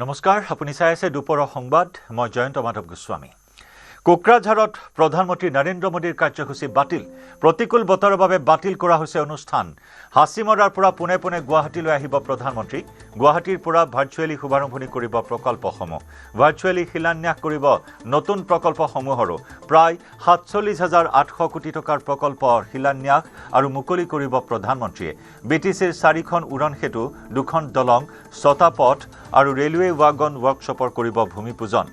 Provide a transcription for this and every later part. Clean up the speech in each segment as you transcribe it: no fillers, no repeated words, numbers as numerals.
নমস্কাৰ আপুনি চাই আছে দুপৰৰ সংবাদ মই জয়ন্ত মাধৱ গোস্বামী কোকৰাঝাৰত প্ৰধানমন্ত্ৰী নৰেন্দ্ৰ মোদীৰ কাৰ্যসূচী বাতিল প্ৰতিকূল বতৰৰ বাবে বাতিল কৰা হৈছে অনুষ্ঠান হাছিমৰাৰ পৰা পুনে পুনে গুৱাহাটীলৈ আহিব প্ৰধানমন্ত্ৰী গুৱাহাটীৰ পৰা ভাৰ্চুৱেলি শুভাৰম্ভণি কৰিব প্ৰকল্পসমূহ ভাৰ্চুৱেলি শিলান্যাস কৰিব নতুন প্ৰকল্পসমূহৰো প্ৰায় ৪৭,৮০০ কোটি টকাৰ প্ৰকল্পৰ শিলান্যাস আৰু মুকলি কৰিব প্ৰধানমন্ত্ৰীয়ে বিটিচিৰ ৪খন উৰণ সেতু 2খন দলং ৬টা পথ আৰু ৰেলৱে ৱাগন ৱৰ্কশ্বপৰ কৰিব ভূমিপূজন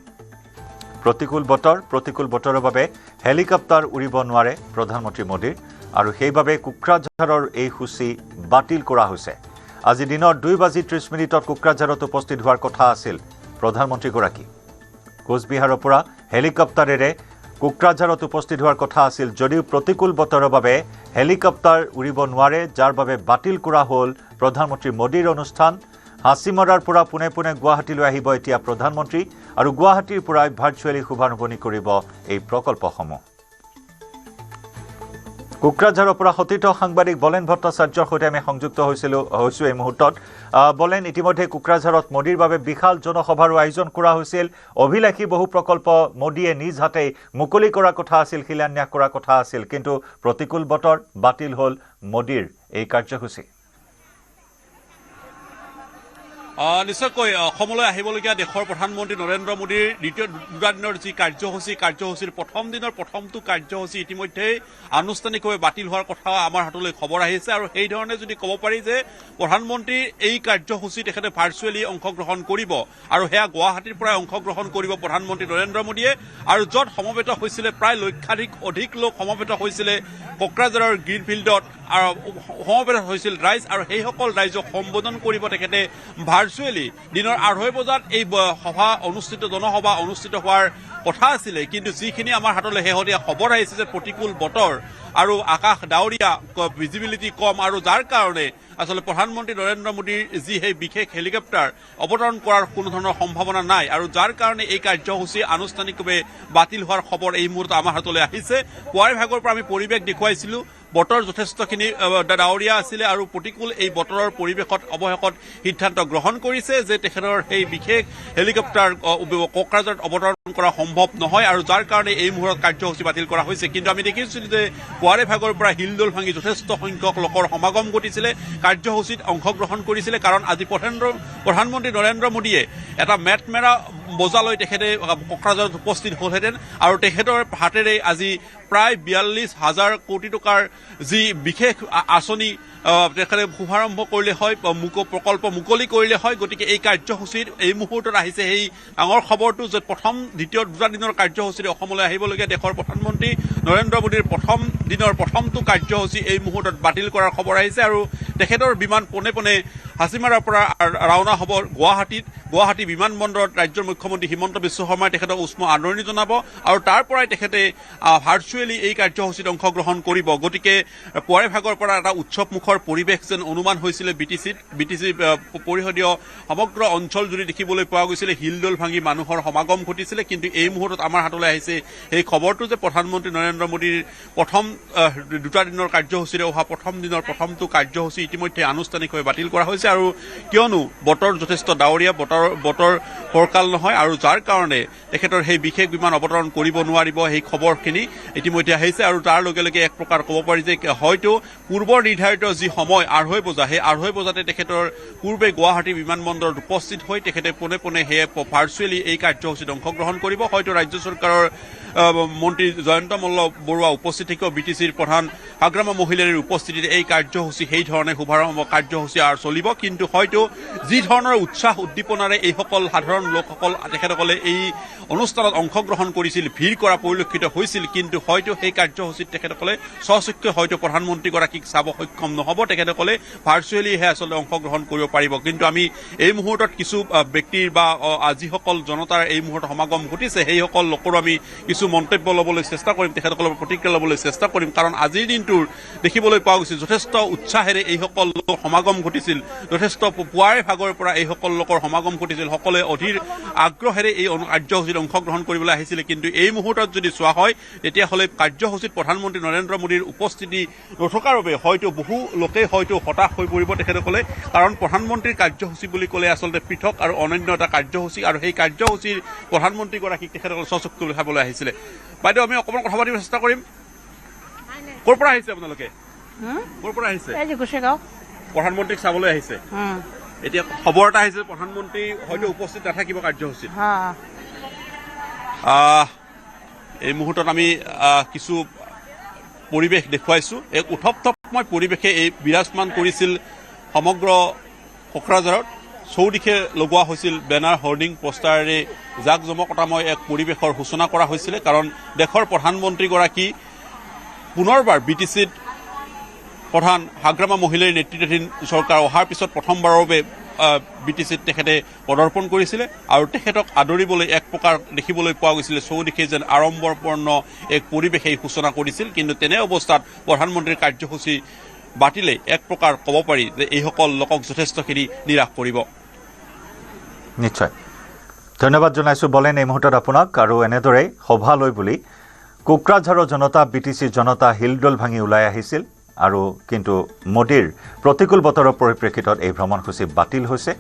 প্ৰতিকূল বতৰৰ বাবে হেলিকপ্টাৰ উৰিব নোৱাৰে প্ৰধানমন্ত্ৰী মোদীৰ আৰু সেইবাবে কোকৰাঝাৰৰ এই সূচী বাতিল কৰা হৈছে আজি দিনৰ 2:30 কোকৰাঝাৰত উপস্থিত হোৱাৰ কথা আছিল প্ৰধানমন্ত্ৰীগৰাকী কোচবিহাৰৰ পৰা হেলিকপ্টাৰেৰে কোকৰাঝাৰত উপস্থিত হোৱাৰ কথা আছিল যদিও প্ৰতিকূল বতৰৰ বাবে হেলিকপ্টাৰ উৰিব নোৱাৰে যাৰ বাবে বাতিল কৰা হ'ল প্ৰধানমন্ত্ৰী মোদীৰ অনুষ্ঠান হাছিমৰাৰ পৰা পুনে পুনে গুৱাহাটীলৈ আহিব এতিয়া প্ৰধানমন্ত্ৰী আৰু গুৱাহাটীৰ পৰা ভাৰ্চুৱেলি শুভাৰম্ভণি কৰিব এই প্ৰকল্পসমূহ কোকৰাঝাৰৰ পৰা সতীৰ্থ সাংবাদিক বলেন ভট্টাচাৰ্যৰ সৈতে আমি সংযুক্ত হৈছো এই মুহূৰ্তত বলেন ইতিমধ্যে কোকৰাঝাৰত মোদীৰ বাবে বিশাল জনসভাৰ আয়োজন কৰা হৈছিল অভিলাষী বহু প্ৰকল্প মোদীয়ে নিজ হাতে মুকলি কৰাৰ কথা আছিল শিলান্যাস কৰাৰ কথা আছিল কিন্তু প্ৰতিকূল বতৰ বাতিল হ'ল মোদীৰ এই কাৰ্যসূচী নিশ্চয়কৈ অসমলৈ আহিবলগীয়া দেশৰ প্ৰধানমন্ত্ৰী নৰেন্দ্ৰ মোদীৰ দ্বিতীয় দিনৰ যি কাৰ্যসূচীৰ প্ৰথম দিনৰ প্ৰথমটো কাৰ্যসূচী ইতিমধ্যে আনুষ্ঠানিকভাৱে বাতিল হোৱাৰ কথা আমাৰ হাতলৈ খবৰ আহিছে আৰু সেই ধৰণে যদি ক'ব পাৰি যে প্ৰধানমন্ত্ৰীৰ এই কাৰ্যসূচী তেখেতে ভাৰ্চুৱেলি অংশগ্ৰহণ কৰিব আৰু সেয়া গুৱাহাটীৰ পৰাই অংশগ্ৰহণ কৰিব প্ৰধানমন্ত্ৰী নৰেন্দ্ৰ মোদীয়ে আৰু য'ত সমবেত হৈছিলে প্ৰায় লক্ষাধিক অধিক লোক সমবেত হৈছিলে কোকৰাঝাৰৰ গ্ৰীণ ফিল্ডত আৰু সমবেত হৈছিল ৰাইজ আৰু সেইসকল ৰাইজক সম্বোধন কৰিব তেখেতে ভাৰ্চুৱেলি দিনৰ 2:30 বজাত এই জনসভা অনুষ্ঠিত হোৱাৰ কথা আছিলে কিন্তু যিখিনি আমাৰ হাতলৈ শেহতীয়া খবৰ আহিছে যে প্ৰতিকূল বতৰ আৰু আকাশ ডাৱৰীয়া ভিজিবিলিটি কম আৰু যাৰ কাৰণে আচলতে প্ৰধানমন্ত্ৰী নৰেন্দ্ৰ মোদীৰ যি সেই বিশেষ হেলিকপ্টাৰ অৱতৰণ কৰাৰ কোনো ধৰণৰ সম্ভাৱনা নাই আৰু যাৰ কাৰণে এই কাৰ্যসূচী আনুষ্ঠানিকভাৱে বাতিল হোৱাৰ খবৰ এই মুহূৰ্তত আমাৰ হাতলৈ আহিছে পুৱাৰ ভাগৰ পৰা আমি পৰিৱেশ দেখুৱাইছিলো বতৰ যথেষ্টখিনি ডাৱৰীয়া আছিলে আৰু প্ৰতিকূল এই বতৰৰ পৰিৱেশত অৱশেষত সিদ্ধান্ত গ্ৰহণ কৰিছে যে তেখেতৰ সেই বিশেষ হেলিকপ্টাৰ কোকৰাঝাৰত অৱতৰণ কৰা সম্ভৱ নহয় আৰু যাৰ কাৰণে এই মুহূৰ্তত কাৰ্যসূচী বাতিল কৰা হৈছে কিন্তু আমি দেখিছিলো যে পুৱাৰে ভাগৰ পৰা হিলদোল ভাঙি যথেষ্ট সংখ্যক লোকৰ সমাগম ঘটিছিলে কাৰ্যসূচীত অংশগ্ৰহণ কৰিছিলে কাৰণ আজি প্ৰধানমন্ত্ৰী নৰেন্দ্ৰ মোদীয়ে এটা মেটমেৰা বজালৈ তেখেতে কোকৰাঝাৰত উপস্থিত হ'লহেঁতেন আৰু তেখেতৰ হাতেৰে আজি প্ৰায় 42,000 কোটি টকাৰ যি বিশেষ আঁচনি তেখেতে শুভাৰম্ভ কৰিলে হয় প্ৰকল্প মুকলি কৰিলে হয় গতিকে এই কাৰ্যসূচীত এই মুহূৰ্তত আহিছে সেই ডাঙৰ খবৰটো যে দ্বিতীয় দিনৰ কাৰ্যসূচীৰে অসমলৈ আহিবলগীয়া দেশৰ প্ৰধানমন্ত্ৰী নৰেন্দ্ৰ মোদীৰ প্ৰথম দিনৰ প্ৰথমটো কাৰ্যসূচী এই মুহূৰ্তত বাতিল কৰাৰ খবৰ আহিছে আৰু তেখেতৰ বিমান পোনে পোনে হাছিমাৰাৰ পৰা ৰাওনা হ'ব গুৱাহাটী বিমানবন্দৰত ৰাজ্যৰ মুখ্যমন্ত্ৰী হিমন্ত বিশ্ব শৰ্মাই তেখেতক উষ্ম আদৰণি জনাব আৰু তাৰ পৰাই তেখেতে ভাৰ্চুৱেলি এই কাৰ্যসূচীত অংশগ্ৰহণ কৰিব গতিকে পুৱাৰে ভাগৰ পৰা এটা উৎসৱমুখৰ পৰিৱেশ যেন অনুমান হৈছিলে বিটিচি পৰিষদীয় সমগ্ৰ অঞ্চল জুৰি দেখিবলৈ পোৱা গৈছিলে হিলদোল ভাঙি মানুহৰ সমাগম ঘটিছিলে কিন্তু এই মুহূৰ্তত আমাৰ হাতলৈ আহিছে এই খবৰটো যে প্ৰধানমন্ত্ৰী নৰেন্দ্ৰ মোদীৰ প্ৰথম দুটা দিনৰ কাৰ্যসূচীৰে অহা প্ৰথম দিনৰ প্ৰথমটো কাৰ্যসূচী ইতিমধ্যে আনুষ্ঠানিকভাৱে বাতিল কৰা হৈছে আৰু কিয়নো বতৰ যথেষ্ট ডাৱৰীয়া বতৰ ফৰকাল নহয় আৰু যাৰ কাৰণে তেখেতৰ সেই বিশেষ বিমান অৱতৰণ কৰিব নোৱাৰিব সেই খবৰখিনি ইতিমধ্যে আহিছে আৰু তাৰ লগে লগে এক প্ৰকাৰ ক'ব পাৰি যে হয়তো পূৰ্বৰ নিৰ্ধাৰিত যি সময় 2:30 বজা সেই 2:30 বজাতে তেখেতৰ পূৰ্বে গুৱাহাটী বিমানবন্দৰত উপস্থিত হৈ তেখেতে পোনে পোনে সেয়ে ভাৰ্চুৱেলি এই কাৰ্যসূচীত অংশগ্ৰহণ কৰিব হয়তো ৰাজ্য চৰকাৰৰ মন্ত্ৰী জয়ন্ত মল্ল বৰুৱা উপস্থিত থাকিব বিটিচিৰ প্ৰধান আগ্ৰামা মহিলাৰীৰ উপস্থিতিত এই কাৰ্যসূচী সেই ধৰণে শুভাৰম্ভ কাৰ্যসূচী আৰু চলিব কিন্তু হয়তো যি ধৰণৰ উৎসাহ উদ্দীপনাৰে এইসকল সাধাৰণ লোকসকল তেখেতসকলে এই অনুষ্ঠানত অংশগ্ৰহণ কৰিছিল ভিৰ কৰা পৰিলক্ষিত হৈছিল কিন্তু হয়তো সেই কাৰ্যসূচীত তেখেতসকলে স্বচক্ষে হয়তো প্ৰধানমন্ত্ৰীগৰাকীক চাব সক্ষম নহ'ব তেখেতসকলে ভাৰ্চুৱেলিহে আচলতে অংশগ্ৰহণ কৰিব পাৰিব কিন্তু আমি এই মুহূৰ্তত কিছু ব্যক্তিৰ বা যিসকল জনতাৰ এই মুহূৰ্তত সমাগম ঘটিছে সেইসকল লোকৰো আমি কিছু মন্তব্য ল'বলৈ চেষ্টা কৰিম তেখেতসকলৰ প্ৰতিক্ৰিয়া ল'বলৈ চেষ্টা কৰিম কাৰণ আজিৰ দিনটোৰ দেখিবলৈ পোৱা গৈছিল যথেষ্ট উৎসাহেৰে এইসকল লোক সমাগম ঘটিছিল যথেষ্ট পুৱাৰে ভাগৰ পৰা এইসকল লোকৰ সমাগম ঘটিছিল সকলোৱে অধিক অধীৰ আগ্ৰহেৰে এই কাৰ্যসূচীত অংশগ্ৰহণ কৰিবলৈ আহিছিলে কিন্তু এই মুহূৰ্তত যদি চোৱা হয় তেতিয়াহ'লে কাৰ্যসূচীত প্ৰধানমন্ত্ৰী নৰেন্দ্ৰ মোদীৰ উপস্থিতি নথকাৰ বাবে হয়তো বহু লোকে হয়তো হতাশ হৈ পৰিব তেখেতসকলে কাৰণ প্ৰধানমন্ত্ৰীৰ কাৰ্যসূচী বুলি ক'লে আচলতে পৃথক আৰু অনন্য এটা কাৰ্যসূচী আৰু সেই কাৰ্যসূচীৰ প্ৰধানমন্ত্ৰীগৰাকীক তেখেতসকলে স্বচক্ষু দেখাবলৈ আহিছিলে বাইদেউ আমি অকণমান কথা পাতিব চেষ্টা কৰিম ক'ৰ পৰা আহিছে আপোনালোকে ক'ৰ পৰা আহিছে প্ৰধানমন্ত্ৰীক চাবলৈ আহিছে এতিয়া খবৰ এটা আহিছে প্ৰধানমন্ত্ৰী হয়তো উপস্থিত নাথাকিব কাৰ্যসূচীত এই মুহূৰ্তত আমি কিছু পৰিৱেশ দেখুৱাইছোঁ এক উত্তপ্তময় পৰিৱেশে এই বিৰাজমান কৰিছিল সমগ্ৰ কোকৰাঝাৰত চৌদিশে লগোৱা হৈছিল বেনাৰ হৰ্ডিং পোষ্টাৰেৰে জাক জমকতাময় এক পৰিৱেশৰ সূচনা কৰা হৈছিলে কাৰণ দেশৰ প্ৰধানমন্ত্ৰীগৰাকী পুনৰবাৰ BTCত প্ৰধান হাগ্ৰামা মহিলাৰ নেতৃত্বাধীন চৰকাৰ অহাৰ পিছত প্ৰথমবাৰৰ বাবে BTCত তেখেতে পদাৰ্পণ কৰিছিলে আৰু তেখেতক আদৰিবলৈ এক প্ৰকাৰ দেখিবলৈ পোৱা গৈছিলে চৌদিশে যেন আড়ম্বৰপূৰ্ণ এক পৰিৱেশেই সূচনা কৰিছিল কিন্তু তেনে অৱস্থাত প্ৰধানমন্ত্ৰীৰ কাৰ্যসূচী বাতিলে এক প্ৰকাৰ ক'ব পাৰি যে এইসকল লোকক যথেষ্টখিনি নিৰাশ কৰিব নিশ্চয় ধন্যবাদ জনাইছোঁ বলেন এই মুহূৰ্তত আপোনাক আৰু এনেদৰে সভা লৈ বুলি কোকৰাঝাৰৰ জনতা BTCৰ জনতা হিলদল ভাঙি ওলাই আহিছিল আৰু কিন্তু মোদীৰ প্ৰতিকূল বতৰৰ পৰিপ্ৰেক্ষিতত এই ভ্ৰমণসূচী বাতিল হৈছে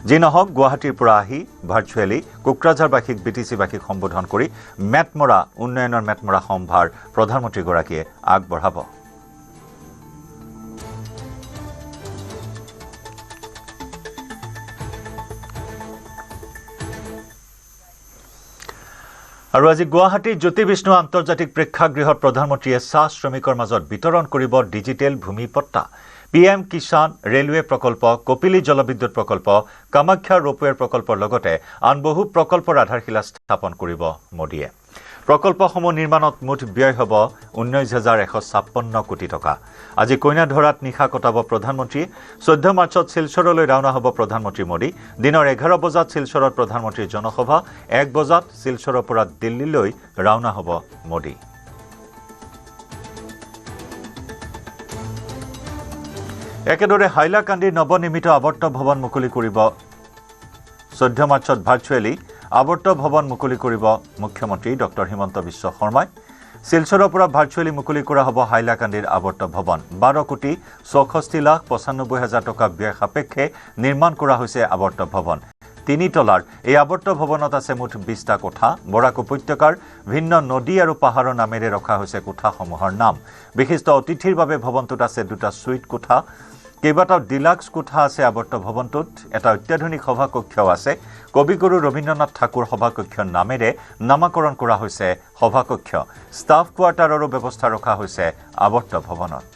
যি নহওক গুৱাহাটীৰ পৰা আহি ভাৰ্চুৱেলি কোকৰাঝাৰবাসীক BTCবাসীক সম্বোধন কৰি মেটমৰা উন্নয়নৰ মেটমৰা সম্ভাৰ প্ৰধানমন্ত্ৰীগৰাকীয়ে আগবঢ়াব আৰু আজি গুৱাহাটীৰ জ্যোতি বিষ্ণু আন্তৰ্জাতিক প্ৰেক্ষাগৃহত প্ৰধানমন্ত্ৰীয়ে চাহ শ্ৰমিকৰ মাজত বিতৰণ কৰিব ডিজিটেল ভূমিপট্টা PM কিষাণ ৰেলৱে প্ৰকল্প কপিলী জলবিদ্যুৎ প্ৰকল্প কামাখ্যা ৰোপৱেৰ প্ৰকল্পৰ লগতে আন বহু প্ৰকল্পৰ আধাৰশিলা স্থাপন কৰিব মোদীয়ে প্ৰকল্পসমূহ নিৰ্মাণত মুঠ ব্যয় হ'ব 19,156 কোটি টকা আজি কইনাধৰাত নিশা কটাব প্ৰধানমন্ত্ৰীয়ে 14 মাৰ্চত শিলচৰলৈ ৰাওনা হ'ব প্ৰধানমন্ত্ৰী মোদী দিনৰ 11 বজাত শিলচৰত প্ৰধানমন্ত্ৰীৰ জনসভা 1 বজাত শিলচৰৰ পৰা দিল্লীলৈ ৰাওনা হ'ব মোদী একেদৰে হাইলাকান্দিৰ নৱনিৰ্মিত আৱৰ্ত ভৱন মুকলি কৰিব 14 মাৰ্চত ভাৰ্চুৱেলি আৱৰ্ত ভৱন মুকলি কৰিব মুখ্যমন্ত্ৰী ডক্টৰ হিমন্ত বিশ্ব শৰ্মাই শিলচৰৰ পৰা ভাৰ্চুৱেলি মুকলি কৰা হ'ব হাইলাকান্দিৰ আৱৰ্ত ভৱন 12 কোটি 64,95,000 টকা ব্যয় সাপেক্ষে নিৰ্মাণ কৰা হৈছে আৱৰ্ত ভৱন 3 তলাৰ এই আৱৰ্ত ভৱনত আছে মুঠ 20টা কোঠা বৰাক উপত্যকাৰ ভিন্ন নদী আৰু পাহাৰৰ নামেৰে ৰখা হৈছে কোঠাসমূহৰ নাম বিশিষ্ট অতিথিৰ বাবে ভৱনটোত আছে 2টা সুইট কোঠা কেইবাটাও ডিলাক্স কোঠা আছে আৱৰ্ত ভৱনটোত এটা অত্যাধুনিক সভাকক্ষও আছে কবিগুৰু ৰবীন্দ্ৰনাথ ঠাকুৰ সভাকক্ষৰ নামেৰে নামাকৰণ কৰা হৈছে সভাকক্ষ ষ্টাফ কোৱাৰ্টাৰৰো ব্যৱস্থা ৰখা হৈছে আৱৰ্ত ভৱনত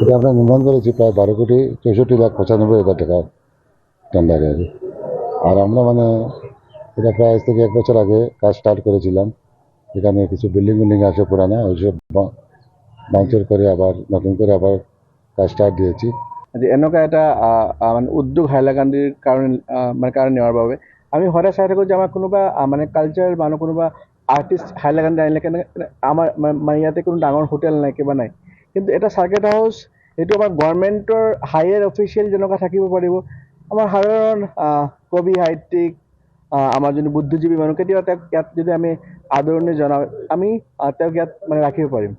এটা আমরা নির্মাণ করেছি প্রায় 12,64,95,000 টাকা টেন্ডারে আর আমরা মানে এটা প্রায় আজ থেকে 1 বছর আগে কাজ স্টার্ট করেছিলাম এখানে কিছু বিল্ডিং আছে পুরানা ওইসব ভাঙচুর করে আবার নতুন করে আবার কাজ স্টার্ট দিয়েছি এনেকুৱা এটা মানে উদ্যোগ হাইলাকান্দিৰ কাৰণে নেওয়াৰ বাবে আমি সদায় চাই থাকোঁ যে আমাৰ কোনোবা মানে কালচাৰেল মানুহ কোনোবা আৰ্টিষ্ট হাইলাকান্দি আনিলে আমাৰ মানে ইয়াতে কোনো ডাঙৰ হোটেল নাই কিবা নাই কিন্তু এটা চাৰ্কিট হাউচ এইটো আমাৰ গভৰ্ণমেণ্টৰ হায়াৰ অফিচিয়েল যেনেকুৱা থাকিব পাৰিব আমাৰ সাধাৰণ কবি সাহিত্যিক আমাৰ যোন বুদ্ধিজীৱী মানুহ কেতিয়াবা তেওঁক ইয়াত যদি আমি আদৰণি জনাওঁ আমি তেওঁক ইয়াত মানে ৰাখিব পাৰিম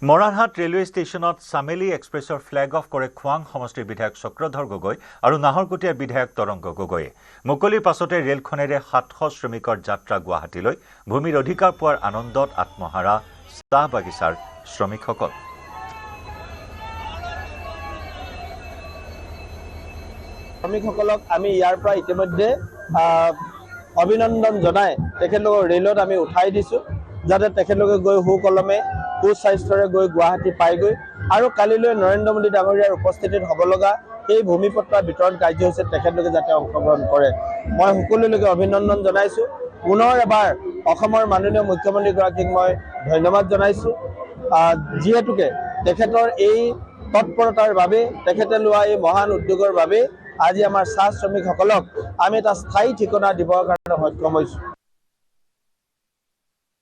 মৰাণহাট ৰেলৱে ষ্টেচনত চামেলি এক্সপ্ৰেছৰ ফ্লেগ অফ কৰে খোৱাং সমষ্টিৰ বিধায়ক চক্ৰধৰ গগৈ আৰু নাহৰকটীয়াৰ বিধায়ক তৰংগ গগৈয়ে মুকলিৰ পাছতে ৰেলখনেৰে 700 শ্ৰমিকৰ যাত্ৰা গুৱাহাটীলৈ ভূমিৰ অধিকাৰ পোৱাৰ আনন্দত আত্মহাৰা চাহ বাগিচাৰ শ্ৰমিকসকল শ্ৰমিকসকলক আমি ইয়াৰ পৰা ইতিমধ্যে অভিনন্দন জনাই তেখেতলোকক ৰেলত আমি উঠাই দিছোঁ যাতে তেখেতলোকে গৈ সুকলমে সুস্বাস্থ্যৰে গৈ গুৱাহাটী পায়গৈ আৰু কালিলৈ নৰেন্দ্ৰ মোদী ডাঙৰীয়াৰ উপস্থিতিত হ'ব লগা এই ভূমিপট্টা বিতৰণ কাৰ্যসূচীত তেখেতলোকে যাতে অংশগ্ৰহণ কৰে মই সকলোলৈকে অভিনন্দন জনাইছোঁ পুনৰ এবাৰ অসমৰ মাননীয় মুখ্যমন্ত্ৰীগৰাকীক মই ধন্যবাদ জনাইছোঁ যিহেতুকে তেখেতৰ এই তৎপৰতাৰ বাবে তেখেতে লোৱা এই মহান উদ্যোগৰ বাবে আজি আমাৰ চাহ শ্ৰমিকসকলক আমি এটা স্থায়ী ঠিকনা দিবৰ কাৰণে সক্ষম হৈছোঁ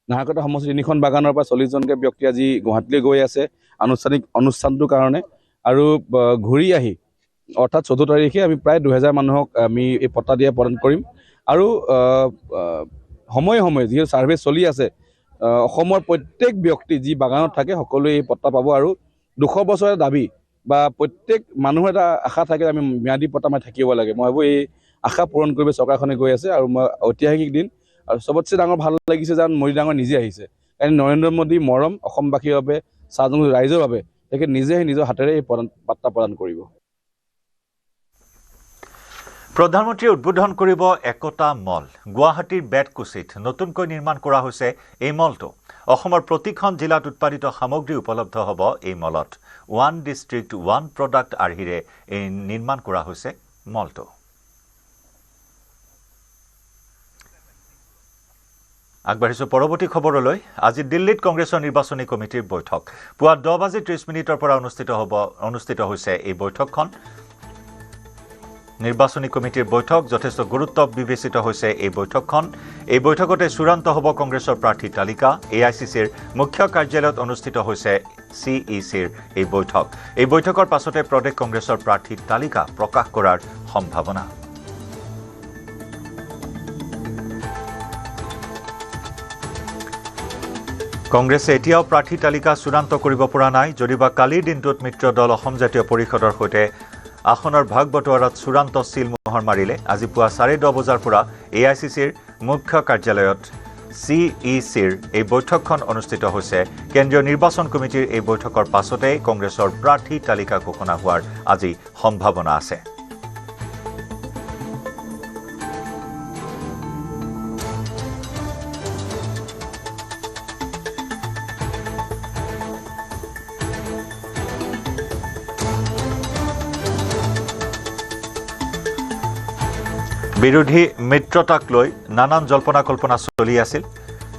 নাহৰকটীয়া সমষ্টি 3খন বাগানৰ পৰা 40জনকৈ ব্যক্তি আজি গুৱাহাটীলৈ গৈ আছে আনুষ্ঠানিক অনুষ্ঠানটোৰ কাৰণে আৰু ঘূৰি আহি অৰ্থাৎ 14 তাৰিখে আমি প্ৰায় 2000 মানুহক আমি এই পট্টা দিয়া প্ৰদান কৰিম আৰু সময়ে সময়ে যি সাৰ্ভে চলি আছে অসমৰ প্ৰত্যেক ব্যক্তি যি বাগানত থাকে সকলোৱে এই পট্টা পাব আৰু 200 বছৰৰ দাবী বা প্ৰত্যেক মানুহৰ এটা আশা থাকে আমি ম্যাদী পট্টা মাই থাকিব লাগে মই ভাবো এই আশা পূৰণ কৰিব চৰকাৰখনে গৈ আছে আৰু মই ঐতিহাসিক দিন আৰু সবতছে ডাঙৰ ভাল লাগিছে যেন মৰি ডাঙৰ নিজে আহিছে কাৰণ নৰেন্দ্ৰ মোদী মৰম অসমবাসীৰ বাবে সাধাৰণ ৰাইজৰ বাবে তেখেত নিজে নিজৰ হাতেৰে এই পট্টা প্ৰদান কৰিব প্ৰধানমন্ত্ৰীয়ে উদ্বোধন কৰিব একতা মল গুৱাহাটীৰ বেতকুছিত নতুনকৈ নিৰ্মাণ কৰা হৈছে এই মলটো অসমৰ প্ৰতিখন জিলাত উৎপাদিত সামগ্ৰী উপলব্ধ হ'ব এই মলত ওৱান ডিষ্ট্ৰিক্ট ওৱান প্ৰডাক্ট আৰ্হিৰে এই নিৰ্মাণ কৰা হৈছে মলটো আগবাঢ়িছো পৰৱৰ্তী খবৰলৈ আজি দিল্লীত কংগ্ৰেছৰ নিৰ্বাচনী কমিটিৰ বৈঠক পুৱা 10:30 পৰা অনুষ্ঠিত হৈছে এই বৈঠকখন নিৰ্বাচনী কমিটিৰ বৈঠক যথেষ্ট গুৰুত্ব বিবেচিত হৈছে এই বৈঠকখন এই বৈঠকতে চূড়ান্ত হ'ব কংগ্ৰেছৰ প্ৰাৰ্থী তালিকা এআইচিচিৰ মুখ্য কাৰ্যালয়ত অনুষ্ঠিত হৈছে চিইচিৰ এই বৈঠক এই বৈঠকৰ পাছতে প্ৰদেশ কংগ্ৰেছৰ প্ৰাৰ্থী তালিকা প্ৰকাশ কৰাৰ সম্ভাৱনা কংগ্ৰেছে এতিয়াও প্ৰাৰ্থী তালিকা চূড়ান্ত কৰিব পৰা নাই যদিবা কালিৰ দিনটোত মিত্ৰ দল অসম জাতীয় পৰিষদৰ সৈতে আসনৰ ভাগ বটোৱাৰাত চূড়ান্ত চিল মোহৰ মাৰিলে আজি পুৱা 10:30 বজাৰ পৰা এআইচিচিৰ মুখ্য কাৰ্যালয়ত চিইচিৰ এই বৈঠকখন অনুষ্ঠিত হৈছে কেন্দ্ৰীয় নিৰ্বাচন কমিটিৰ এই বৈঠকৰ পাছতে কংগ্ৰেছৰ প্ৰাৰ্থী তালিকা ঘোষণা হোৱাৰ আজি সম্ভাৱনা আছে বিৰোধী মিত্ৰতাক লৈ নানান জল্পনা কল্পনা চলি আছিল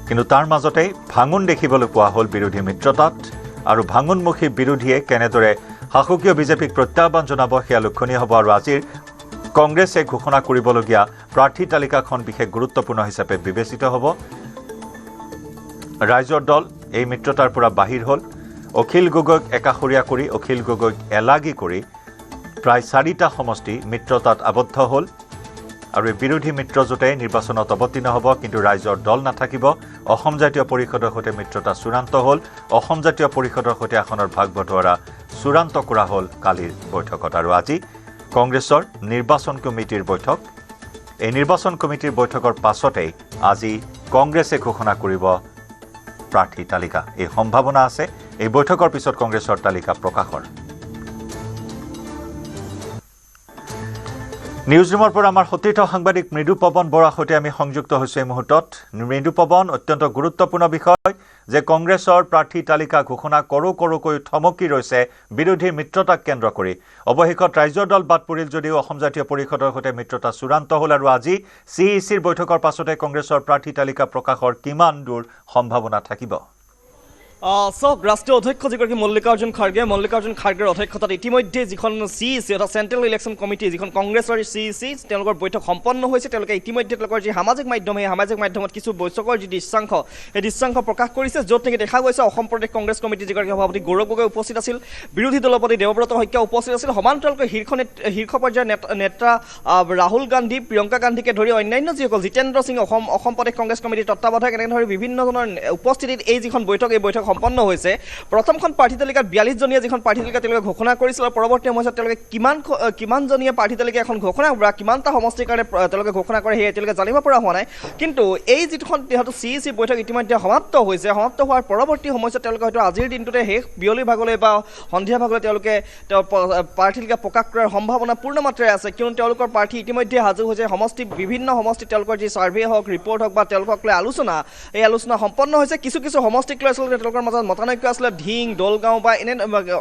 কিন্তু তাৰ মাজতে ভাঙুন দেখিবলৈ পোৱা হ'ল বিৰোধী মিত্ৰতাত আৰু ভাঙুনমুখী বিৰোধীয়ে কেনেদৰে শাসকীয় বিজেপিক প্ৰত্যাহ্বান জনাব সেয়া লক্ষণীয় হ'ব আৰু আজিৰ কংগ্ৰেছে ঘোষণা কৰিবলগীয়া প্ৰাৰ্থী তালিকাখন বিশেষ গুৰুত্বপূৰ্ণ হিচাপে বিবেচিত হ'ব ৰাইজৰ দল এই মিত্ৰতাৰ পৰা বাহিৰ হ'ল অখিল গগৈক একাষৰীয়া কৰি অখিল গগৈক এলাগী কৰি প্ৰায় 4টা সমষ্টি মিত্ৰতাত আবদ্ধ হ'ল আৰু বিৰোধী মিত্ৰজোঁটে নিৰ্বাচনত অৱতীৰ্ণ হ'ব কিন্তু ৰাইজৰ দল নাথাকিব অসম জাতীয় পৰিষদৰ সৈতে মিত্ৰতা চূড়ান্ত হ'ল অসম জাতীয় পৰিষদৰ সৈতে আসনৰ ভাগ বটোৱাৰা চূড়ান্ত কৰা হ'ল কালিৰ বৈঠকত আৰু আজি কংগ্ৰেছৰ নিৰ্বাচন কমিটিৰ বৈঠক এই নিৰ্বাচন কমিটিৰ বৈঠকৰ পাছতেই আজি কংগ্ৰেছে ঘোষণা কৰিব প্ৰাৰ্থী তালিকা এই সম্ভাৱনা আছে এই বৈঠকৰ পিছত কংগ্ৰেছৰ তালিকা প্ৰকাশৰ নিউজৰুমৰ পৰা আমাৰ সতীৰ্থ সাংবাদিক মৃদু পৱন বৰাৰ সৈতে আমি সংযুক্ত হৈছোঁ এই মুহূৰ্তত মৃদু পৱন অত্যন্ত গুৰুত্বপূৰ্ণ বিষয় যে কংগ্ৰেছৰ প্ৰাৰ্থী তালিকা ঘোষণা কৰোকৈ থমকি ৰৈছে বিৰোধী মিত্ৰতাক কেন্দ্ৰ কৰি অৱশেষত ৰাইজৰ দল বাদ পৰিল যদিও অসম জাতীয় পৰিষদৰ সৈতে মিত্ৰতা চূড়ান্ত হ'ল আৰু আজি চিইচিৰ বৈঠকৰ পাছতে কংগ্ৰেছৰ প্ৰাৰ্থী তালিকা প্ৰকাশৰ কিমান দূৰ সম্ভাৱনা থাকিব চাওক ৰাষ্ট্ৰীয় অধ্যক্ষ যিগৰাকী মল্লিকাৰ্জুন খাৰ্গেৰ অধ্যক্ষতাত ইতিমধ্যে যিখন চিইচি অৰ্থাৎ চেণ্ট্ৰেল ইলেকশ্যন কমিটি যিখন কংগ্ৰেছৰ চিইচি তেওঁলোকৰ বৈঠক সম্পন্ন হৈছে তেওঁলোকে ইতিমধ্যে তেওঁলোকৰ যি সামাজিক মাধ্যম সেই সামাজিক মাধ্যমত কিছু বৈঠকৰ যি দৃশ্যাংশ সেই দৃশ্যাংশ প্ৰকাশ কৰিছে য'ত নেকি দেখা গৈছে অসম প্ৰদেশ কংগ্ৰেছ কমিটি যিগৰাকী সভাপতি গৌৰৱ গগৈ উপস্থিত আছিল বিৰোধী দলপতি দেৱব্ৰত শইকীয়া উপস্থিত আছিল সমান্তৰালকৈ শীৰ্ষ পৰ্যায়ৰ নেতা ৰাহুল গান্ধী প্ৰিয়ংকা গান্ধীকে ধৰি অন্যান্য যিসকল জিতেন্দ্ৰ সিং অসম প্ৰদেশ কংগ্ৰেছ কমিটিৰ তত্ত্বাৱধায়ক এনেকৈ ধৰি বিভিন্ন ধৰণৰ উপস্থিতিত এই যিখন বৈঠক এই বৈঠক সম্পন্ন হৈছে প্ৰথমখন প্ৰাৰ্থী তালিকাত 42 জনীয়া যিখন প্ৰাৰ্থী তালিকা তেওঁলোকে ঘোষণা কৰিছিল আৰু পৰৱৰ্তী সময়ত তেওঁলোকে কিমানজনীয়া প্ৰাৰ্থী তালিকা এখন ঘোষণা কৰা কিমানটা সমষ্টিৰ কাৰণে তেওঁলোকে ঘোষণা কৰে সেই তেওঁলোকে জানিব পৰা হোৱা নাই কিন্তু এই যিখন যিহেতু চিইচি বৈঠক ইতিমধ্যে সমাপ্ত হোৱাৰ পৰৱৰ্তী সময়ত তেওঁলোকে হয়তো আজিৰ দিনটোতে শেষ বিয়লি ভাগলৈ বা সন্ধিয়া ভাগলৈ তেওঁলোকে প্ৰাৰ্থী তালিকা প্ৰকাশ কৰাৰ সম্ভাৱনা পূৰ্ণ মাত্ৰাৰে আছে কিয়নো তেওঁলোকৰ প্ৰাৰ্থী ইতিমধ্যে সাজু হৈছে বিভিন্ন সমষ্টিত তেওঁলোকৰ যি ছাৰ্ভে হওক ৰিপৰ্ট হওক বা তেওঁলোকক লৈ এই আলোচনা সম্পন্ন হৈছে কিছু সমষ্টিক লৈ আচলতে তেওঁলোকৰ মাজত মতানৈক্য আছিলে ঢিং দলগাঁও বা এনে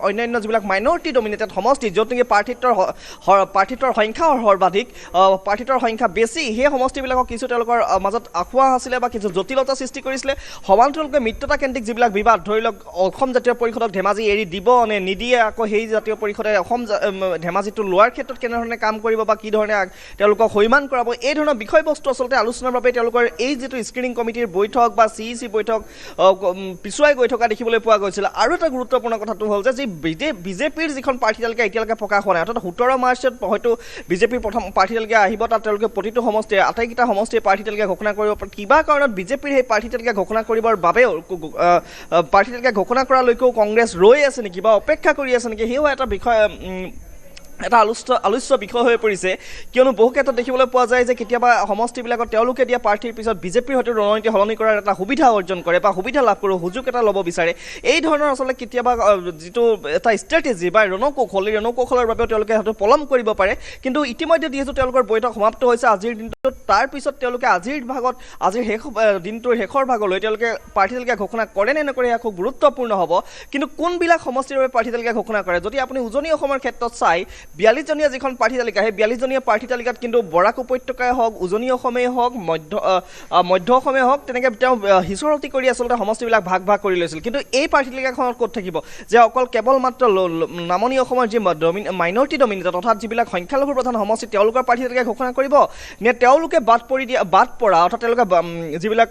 অন্যান্য যিবিলাক মাইনৰিটি ডমিনেটেড সমষ্টি য'ত নেকি প্ৰাৰ্থীত্বৰ সংখ্যা সৰ্বাধিক প্ৰাৰ্থীত্বৰ সংখ্যা বেছি সেই সমষ্টিবিলাকক কিছু তেওঁলোকৰ মাজত আখুৱা আছিলে বা কিছু জটিলতা সৃষ্টি কৰিছিলে সমান্তৰালকৈ মিত্ৰতাকেন্দ্ৰিক যিবিলাক বিবাদ ধৰি লওক অসম জাতীয় পৰিষদক ধেমাজি এৰি দিব নে নিদিয়ে আকৌ সেই জাতীয় পৰিষদে অসম ধেমাজিটো লোৱাৰ ক্ষেত্ৰত কেনেধৰণে কাম কৰিব বা কি ধৰণে তেওঁলোকক সৈমান কৰাব এই ধৰণৰ বিষয়বস্তু আচলতে আলোচনাৰ বাবে তেওঁলোকৰ এই যিটো স্ক্ৰিনিং কমিটিৰ বৈঠক বা চিইচি বৈঠক পিছুৱাই গৈছে গৈ থকা দেখিবলৈ পোৱা গৈছিল আৰু এটা গুৰুত্বপূৰ্ণ কথাটো হ'ল যে বিজেপিৰ যিখন প্ৰাৰ্থী তালিকা এতিয়ালৈকে প্ৰকাশ হোৱা নাই অৰ্থাৎ 17 মাৰ্চত হয়তো বিজেপিৰ প্ৰথম প্ৰাৰ্থী তালিকা আহিব তাত তেওঁলোকে প্ৰতিটো সমষ্টিৰ আটাইকেইটা সমষ্টিৰ প্ৰাৰ্থী তালিকা ঘোষণা কৰিব কিবা কাৰণত বিজেপিৰ সেই প্ৰাৰ্থী তালিকা ঘোষণা কৰিবৰ বাবেও প্ৰাৰ্থী তালিকা ঘোষণা কৰালৈকেও কংগ্ৰেছ ৰৈ আছে নেকি বা অপেক্ষা কৰি আছে নেকি সেয়াও এটা বিষয় এটা আলোচ্য বিষয় হৈ পৰিছে কিয়নো বহু ক্ষেত্ৰত দেখিবলৈ পোৱা যায় যে কেতিয়াবা সমষ্টিবিলাকত তেওঁলোকে দিয়া প্ৰাৰ্থীৰ পিছত বিজেপিৰ হয়তো ৰণনীতি সলনি কৰাৰ এটা সুবিধা অৰ্জন কৰে বা সুবিধা লাভ কৰোঁ সুযোগ এটা ল'ব বিচাৰে এই ধৰণৰ আচলতে কেতিয়াবা যিটো এটা ষ্ট্ৰেটেজি বা ৰণকৌশলৰ বাবেও তেওঁলোকে হয়তো পলম কৰিব পাৰে কিন্তু ইতিমধ্যে যিহেতু তেওঁলোকৰ বৈঠক সমাপ্ত হৈছে আজিৰ দিনটোত তাৰপিছত তেওঁলোকে আজিৰ দিনটোৰ শেষৰ ভাগলৈ তেওঁলোকে প্ৰাৰ্থী তালিকা ঘোষণা কৰে নে নকৰে এয়া খুব গুৰুত্বপূৰ্ণ হ'ব কিন্তু কোনবিলাক সমষ্টিৰ বাবে প্ৰাৰ্থী তালিকা ঘোষণা কৰে যদি আপুনি উজনি অসমৰ ক্ষেত্ৰত চাই 42জনীয়া যিখন প্ৰাৰ্থী তালিকা সেই 42জনীয়া প্ৰাৰ্থী তালিকাত কিন্তু বৰাক উপত্যকাই হওক উজনি অসমেই হওক মধ্য অসমেই হওক তেনেকৈ তেওঁ হিচৰতি কৰি আচলতে সমষ্টিবিলাক ভাগ কৰি লৈছিল কিন্তু এই প্ৰাৰ্থী তালিকাখনত ক'ত থাকিব যে অকল কেৱল মাত্ৰ নামনি অসমৰ যি মাইনৰিটি ডমিনেটেড অৰ্থাৎ যিবিলাক সংখ্যালঘু প্ৰধান সমষ্টি তেওঁলোকৰ প্ৰাৰ্থী তালিকা ঘোষণা কৰিব নে তেওঁলোকে বাদ পৰা অৰ্থাৎ তেওঁলোকে যিবিলাক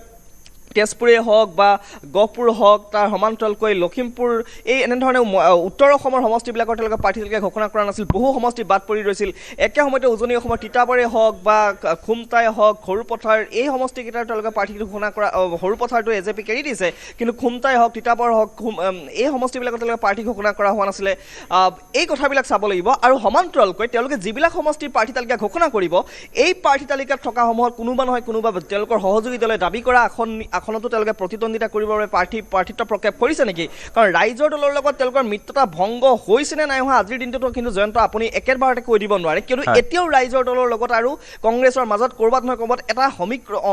তেজপুৰেই হওক বা গহপুৰ হওক তাৰ সমান্তৰালকৈ লখিমপুৰ এই এনেধৰণে উত্তৰ অসমৰ সমষ্টিবিলাকৰ তেওঁলোকে প্ৰাৰ্থী তালিকা ঘোষণা কৰা নাছিল বহু সমষ্টি বাদ পৰি ৰৈছিল একে সময়তে উজনি অসমৰ তিতাবৰেই হওক বা খুমটাই হওক সৰুপথাৰ এই সমষ্টিকেইটাৰ তেওঁলোকে প্ৰাৰ্থী ঘোষণা কৰা সৰুপথাৰটো এজেপিক এৰি দিছে কিন্তু খুমটাই হওক তিতাবৰ হওক এই সমষ্টিবিলাকত তেওঁলোকে প্ৰাৰ্থী ঘোষণা কৰা হোৱা নাছিলে এই কথাবিলাক চাব লাগিব আৰু সমান্তৰালকৈ তেওঁলোকে যিবিলাক সমষ্টিৰ প্ৰাৰ্থী তালিকা ঘোষণা কৰিব এই প্ৰাৰ্থী তালিকাত থকাসমূহত কোনোবা নহয় কোনোবা তেওঁলোকৰ সহযোগী দলে দাবী কৰা আসনতো তেওঁলোকে প্ৰতিদ্বন্দ্বিতা কৰিবৰ বাবে প্ৰাৰ্থিত্ব প্ৰক্ষেপ কৰিছে নেকি কাৰণ ৰাইজৰ দলৰ লগত তেওঁলোকৰ মিত্ৰতা ভংগ হৈছে নে নাই হোৱা আজিৰ দিনটোতো কিন্তু জয়ন্ত আপুনি একেবাৰতে কৈ দিব নোৱাৰে কিন্তু এতিয়াও ৰাইজৰ দলৰ লগত আৰু কংগ্ৰেছৰ মাজত ক'ৰবাত নহয় ক'ৰবাত এটা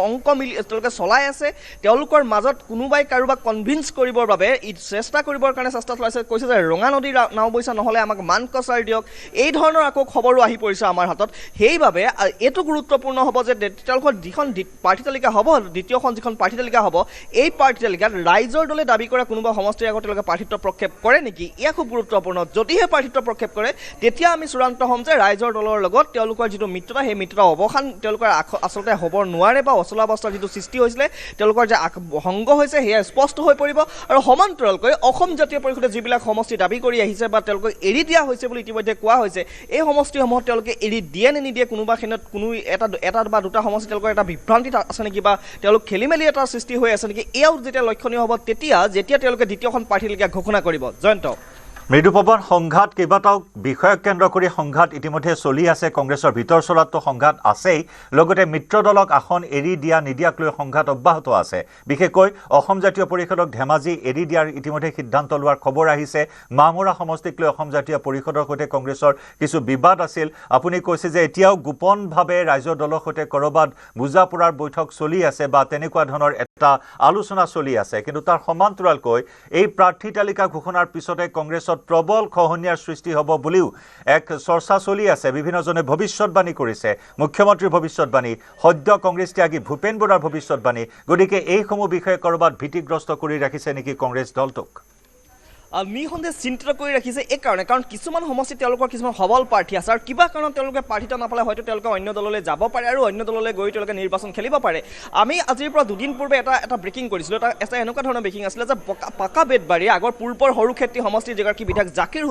অংক মিলি তেওঁলোকে চলাই আছে তেওঁলোকৰ মাজত কোনোবাই কাৰোবাক কনভিন্স কৰিবৰ বাবে চেষ্টা কৰিবৰ কাৰণে চেষ্টা চলাইছে কৈছে যে ৰঙা নদীৰ নাও বৈচা নহ'লে আমাক মান কছাৰ দিয়ক এই ধৰণৰ আকৌ খবৰো আহি পৰিছে আমাৰ হাতত সেইবাবে এইটো গুৰুত্বপূৰ্ণ হ'ব যে তেওঁলোকৰ যিখন প্ৰাৰ্থী তালিকা হ'ব দ্বিতীয়খন যিখন প্ৰাৰ্থী তালিকা হ'ব এই প্ৰাৰ্থী তালিকাত ৰাইজৰ দলে দাবী কৰা কোনোবা সমষ্টিৰ আগত তেওঁলোকে প্ৰাৰ্থিত্ব প্ৰক্ষেপ কৰে নেকি এয়া খুব গুৰুত্বপূৰ্ণ যদিহে প্ৰাৰ্থিত্ব প্ৰক্ষেপ কৰে তেতিয়া আমি চূড়ান্ত হ'ম যে ৰাইজৰ দলৰ লগত তেওঁলোকৰ যিটো মিত্ৰতা সেই মিত্ৰতা অৱসান তেওঁলোকৰ আচলতে হ'ব নোৱাৰে বা অচলাৱস্থাৰ যিটো সৃষ্টি হৈছিলে তেওঁলোকৰ যে সংগ হৈছে সেয়া স্পষ্ট হৈ পৰিব আৰু সমান্তৰালকৈ অসম জাতীয় পৰিষদে যিবিলাক সমষ্টি দাবী কৰি আহিছে বা তেওঁলোকক এৰি দিয়া হৈছে বুলি ইতিমধ্যে কোৱা হৈছে এই সমষ্টিসমূহত তেওঁলোকে এৰি দিয়ে নে নিদিয়ে কোনোবা ক্ষেত্ৰত কোনো এটা বা দুটা সমষ্টি তেওঁলোকৰ এটা বিভ্ৰান্তিত আছে নেকি বা তেওঁলোক খেলি মেলি এটা সৃষ্টি হৈ আছে নেকি এয়াও যেতিয়া লক্ষণীয় হ'ব যেতিয়া তেওঁলোকে দ্বিতীয়খন প্ৰাৰ্থী তালিকা ঘোষণা কৰিব জয়ন্ত মৃদুপৱন সংঘাত কেইবাটাও বিষয়ক কেন্দ্ৰ কৰি সংঘাত ইতিমধ্যে চলি আছে কংগ্ৰেছৰ ভিতৰ চলাতো সংঘাত আছেই লগতে মিত্ৰ দলক আসন এৰি দিয়া নিদিয়াক লৈ সংঘাত অব্যাহত আছে বিশেষকৈ অসম জাতীয় পৰিষদক ধেমাজি এৰি দিয়াৰ ইতিমধ্যে সিদ্ধান্ত লোৱাৰ খবৰ আহিছে মামৰা সমষ্টিক লৈ অসম জাতীয় পৰিষদৰ সৈতে কংগ্ৰেছৰ কিছু বিবাদ আছিল আপুনি কৈছে যে এতিয়াও গোপনভাৱে ৰাইজৰ দলৰ সৈতে কৰবাত বুজাপৰাৰ বৈঠক চলি আছে বা তেনেকুৱা ধৰণৰ এটা আলোচনা চলি আছে কিন্তু তাৰ সমান্তৰালকৈ এই প্ৰাৰ্থী তালিকা ঘোষণাৰ পিছতে কংগ্ৰেছৰ প্ৰবল খহনীয়াৰ সৃষ্টি হ'ব বুলিও এক চৰ্চা চলি আছে বিভিন্নজনে ভৱিষ্যতবাণী কৰিছে মুখ্যমন্ত্ৰীৰ ভৱিষ্যতবাণী সদ্য কংগ্ৰেছ ত্যাগী ভূপেন বৰাৰ ভৱিষ্যতবাণী গতিকে এইসমূহ বিষয়ে কৰবাত ভীতিগ্ৰস্ত কৰি ৰাখিছে নেকি কংগ্ৰেছ দলটোক নিঃসন্দেহে চিন্তিত কৰি ৰাখিছে এই কাৰণে কাৰণ কিছুমান সমষ্টিত তেওঁলোকৰ কিছুমান সবল প্ৰাৰ্থী আছে আৰু কিবা কাৰণত তেওঁলোকে প্ৰাৰ্থিত্ব নাপালে হয়তো তেওঁলোকে অন্য দললৈ যাব পাৰে আৰু অন্য দললৈ গৈ তেওঁলোকে নিৰ্বাচন খেলিব পাৰে আমি আজিৰ পৰা দুদিন পূৰ্বে এটা ব্ৰেকিং কৰিছিলোঁ এটা এনেকুৱা ধৰণৰ ব্ৰেকিং আছিলে যে পাকা বেতবাৰী আগৰ পূৰ্বৰ সৰুক্ষেত্ৰী সমষ্টিৰ যিগৰাকী বিধায়ক জাকিৰ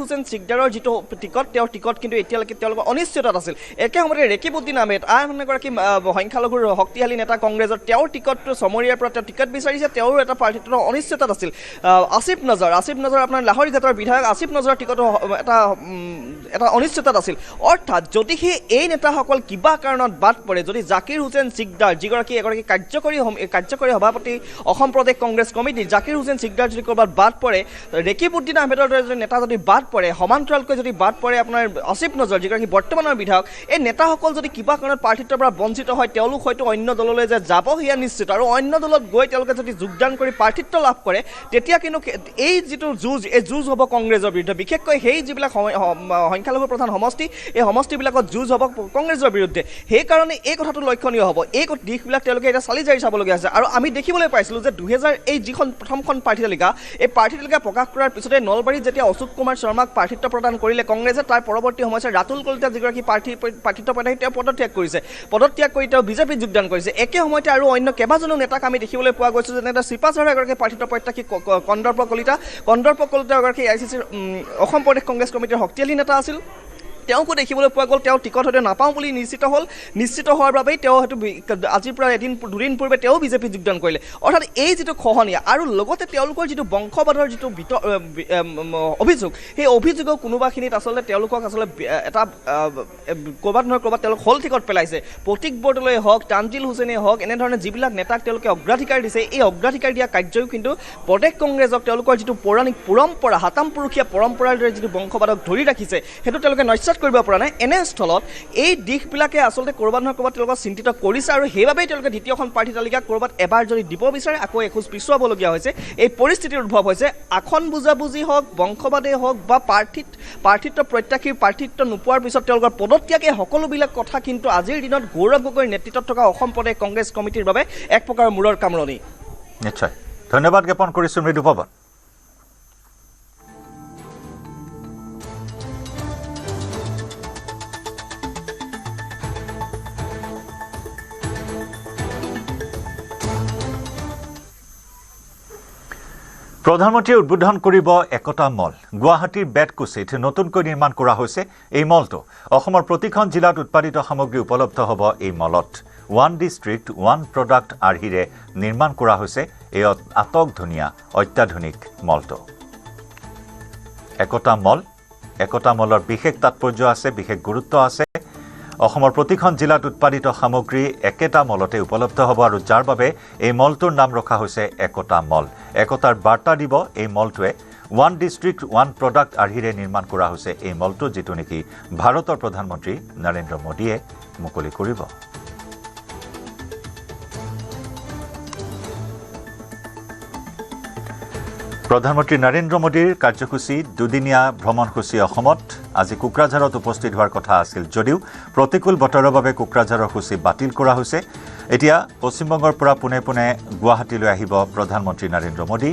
হুছেইন চিকদাৰৰ যিটো টিকট তেওঁৰ টিকট কিন্তু এতিয়ালৈকে তেওঁলোকৰ অনিশ্চিতত আছিল একে সময়তে ৰেকিবুদ্দিন আহমেদ আন এগৰাকী সংখ্যালঘুৰ শক্তিশালী নেতা কংগ্ৰেছৰ তেওঁৰ টিকটটো চমৰীয়াৰ পৰা তেওঁ টিকট বিচাৰিছে তেওঁৰ এটা প্ৰাৰ্থিত্ব অনিশ্চিতত আছিল আসিফ নজৰ আপোনাৰ লাহৰীঘাটৰ বিধায়ক আসিফ নজৰৰ টিকটো এটা অনিশ্চিতত আছিল অৰ্থাৎ যদিহে এই নেতাসকল কিবা কাৰণত বাদ পৰে যদি জাকিৰ হুছেইন চিকদাৰ যিগৰাকী এগৰাকী কাৰ্যকৰী সভাপতি অসম প্ৰদেশ কংগ্ৰেছ কমিটি জাকিৰ হুছেইন চিকদাৰ যদি ক'ৰবাত বাদ পৰে ৰেকিবুদ্দিন আহমেদৰ দৰে যদি নেতা যদি বাদ পৰে সমান্তৰালকৈ যদি বাদ পৰে আপোনাৰ আসিফ নজৰ যিগৰাকী বৰ্তমানৰ বিধায়ক এই নেতাসকল যদি কিবা কাৰণত প্ৰাৰ্থিত্বৰ পৰা বঞ্চিত হয় তেওঁলোক হয়তো অন্য দললৈ যে যাব সেয়া নিশ্চিত আৰু অন্য দলত গৈ তেওঁলোকে যদি যোগদান কৰি প্ৰাৰ্থিত্ব লাভ কৰে তেতিয়া কিন্তু তেওঁলোকে এই যিটো যুঁজ এই যুঁজ হ'ব কংগ্ৰেছৰ বিৰুদ্ধে বিশেষকৈ সেই যিবিলাক সংখ্যালঘু প্ৰধান সমষ্টি এই সমষ্টিবিলাকত যুঁজ হ'ব কংগ্ৰেছৰ বিৰুদ্ধে সেইকাৰণে এই কথাটো লক্ষণীয় হ'ব এই দিশবিলাক তেওঁলোকে এতিয়া চালি জাৰি চাবলগীয়া আছে আৰু আমি দেখিবলৈ পাইছিলোঁ যে 2000 এই যিখন প্ৰথমখন প্ৰাৰ্থী তালিকা এই প্ৰাৰ্থী তালিকা প্ৰকাশ কৰাৰ পিছতে নলবাৰীত যেতিয়া অশোক কুমাৰ শৰ্মাক প্ৰাৰ্থিত্ব প্ৰদান কৰিলে কংগ্ৰেছে তাৰ পৰৱৰ্তী সময়ছোৱাত ৰাতুল কলিতা যিগৰাকী প্ৰাৰ্থিত্ব প্ৰদান তেওঁ পদত্যাগ কৰিছে পদত্যাগ কৰি তেওঁ বিজেপিত যোগদান কৰিছে একে সময়তে আৰু অন্য কেইবাজনো নেতাক আমি দেখিবলৈ পোৱা গৈছোঁ যেনে শিপাচাৰৰ এগৰাকী প্ৰাৰ্থিত্ব প্ৰত্যাশী কন্দৰ্প কলিতা এগৰাকী ICCৰ অসম প্ৰদেশ কংগ্ৰেছ কমিটিৰ শক্তিশালী নেতা আছিল তেওঁকো দেখিবলৈ পোৱা গ'ল তেওঁ টিকট হয়তো নাপাওঁ বুলি নিশ্চিত হোৱাৰ বাবেই তেওঁ হয়তো আজিৰ পৰা দুদিন পূৰ্বে তেওঁ বিজেপিত যোগদান কৰিলে অৰ্থাৎ এই যিটো খহনীয়া আৰু লগতে তেওঁলোকৰ যিটো বংশবাদৰ যিটো অভিযোগ সেই অভিযোগৰ কোনোবাখিনিত আচলতে তেওঁলোকক আচলতে এটা ক'ৰবাত নহয় ক'ৰবাত তেওঁলোক হল টিকট পেলাইছে প্ৰতীক বৰদলৈ হওক তানজিল হুছেইনেই হওক এনেধৰণে যিবিলাক নেতাক তেওঁলোকে অগ্ৰাধিকাৰ দিছে এই অগ্ৰাধিকাৰ দিয়া কাৰ্যও কিন্তু প্ৰদেশ কংগ্ৰেছক তেওঁলোকৰ যিটো পৌৰাণিক পৰম্পৰা হাতামপুৰুষীয়া পৰম্পৰাৰ দৰে যিটো বংশবাদক ধৰি ৰাখিছে সেইটো তেওঁলোকে নস্যাৎ কৰিব পৰা নাই এনেস্থলত এই দিশবিলাকে আচলতে ক'ৰবাত নহয় ক'ৰবাত তেওঁলোকক চিন্তিত কৰিছে আৰু সেইবাবেই তেওঁলোকে দ্বিতীয়খন প্ৰাৰ্থী তালিকা ক'ৰবাত এবাৰ যদি দিব বিচাৰে আকৌ এখোজ পিছুৱাবলগীয়া হৈছে এই পৰিস্থিতিৰ উদ্ভৱ হৈছে আসন বুজাবুজি হওক বংশবাদেই হওক বা প্ৰাৰ্থিত্ব প্ৰত্যাশীৰ প্ৰাৰ্থিত্ব নোপোৱাৰ পিছত তেওঁলোকৰ পদত্যাগ এই সকলোবিলাক কথা কিন্তু আজিৰ দিনত গৌৰৱ গগৈৰ নেতৃত্বত থকা অসম প্ৰদেশ কংগ্ৰেছ কমিটিৰ বাবে এক প্ৰকাৰ মূৰৰ কামৰণি নিশ্চয় ধন্যবাদ জ্ঞাপন কৰিছোঁ মৃদু পৱন প্ৰধানমন্ত্ৰীয়ে উদ্বোধন কৰিব একতা মল গুৱাহাটীৰ বেতকুছিত নতুনকৈ নিৰ্মাণ কৰা হৈছে এই মলটো অসমৰ প্ৰতিখন জিলাত উৎপাদিত সামগ্ৰী উপলব্ধ হ'ব এই মলত ওৱান ডিষ্ট্ৰিক্ট ওৱান প্ৰডাক্ট আৰ্হিৰে নিৰ্মাণ কৰা হৈছে এই আটকধুনীয়া অত্যাধুনিক মলটো একতা মলৰ বিশেষ তাৎপৰ্য আছে বিশেষ গুৰুত্ব আছে অসমৰ প্ৰতিখন জিলাত উৎপাদিত সামগ্ৰী একেটা মলতে উপলব্ধ হ'ব আৰু যাৰ বাবে এই মলটোৰ নাম ৰখা হৈছে একতা মল একতাৰ বাৰ্তা দিব এই মলটোৱে ওৱান ডিষ্ট্ৰিক্ট ওৱান প্ৰডাক্ট আৰ্হিৰে নিৰ্মাণ কৰা হৈছে এই মলটো যিটো নেকি ভাৰতৰ প্ৰধানমন্ত্ৰী নৰেন্দ্ৰ মোদীয়ে মুকলি কৰিব প্ৰধানমন্ত্ৰী নৰেন্দ্ৰ মোদীৰ কাৰ্যসূচী দুদিনীয়া ভ্ৰমণসূচী অসমত আজি কোকৰাঝাৰত উপস্থিত হোৱাৰ কথা আছিল যদিও প্ৰতিকূল বতৰৰ বাবে কোকৰাঝাৰৰ সূচী বাতিল কৰা হৈছে এতিয়া পশ্চিমবংগৰ পৰা পোনে পোনে গুৱাহাটীলৈ আহিব প্ৰধানমন্ত্ৰী নৰেন্দ্ৰ মোদী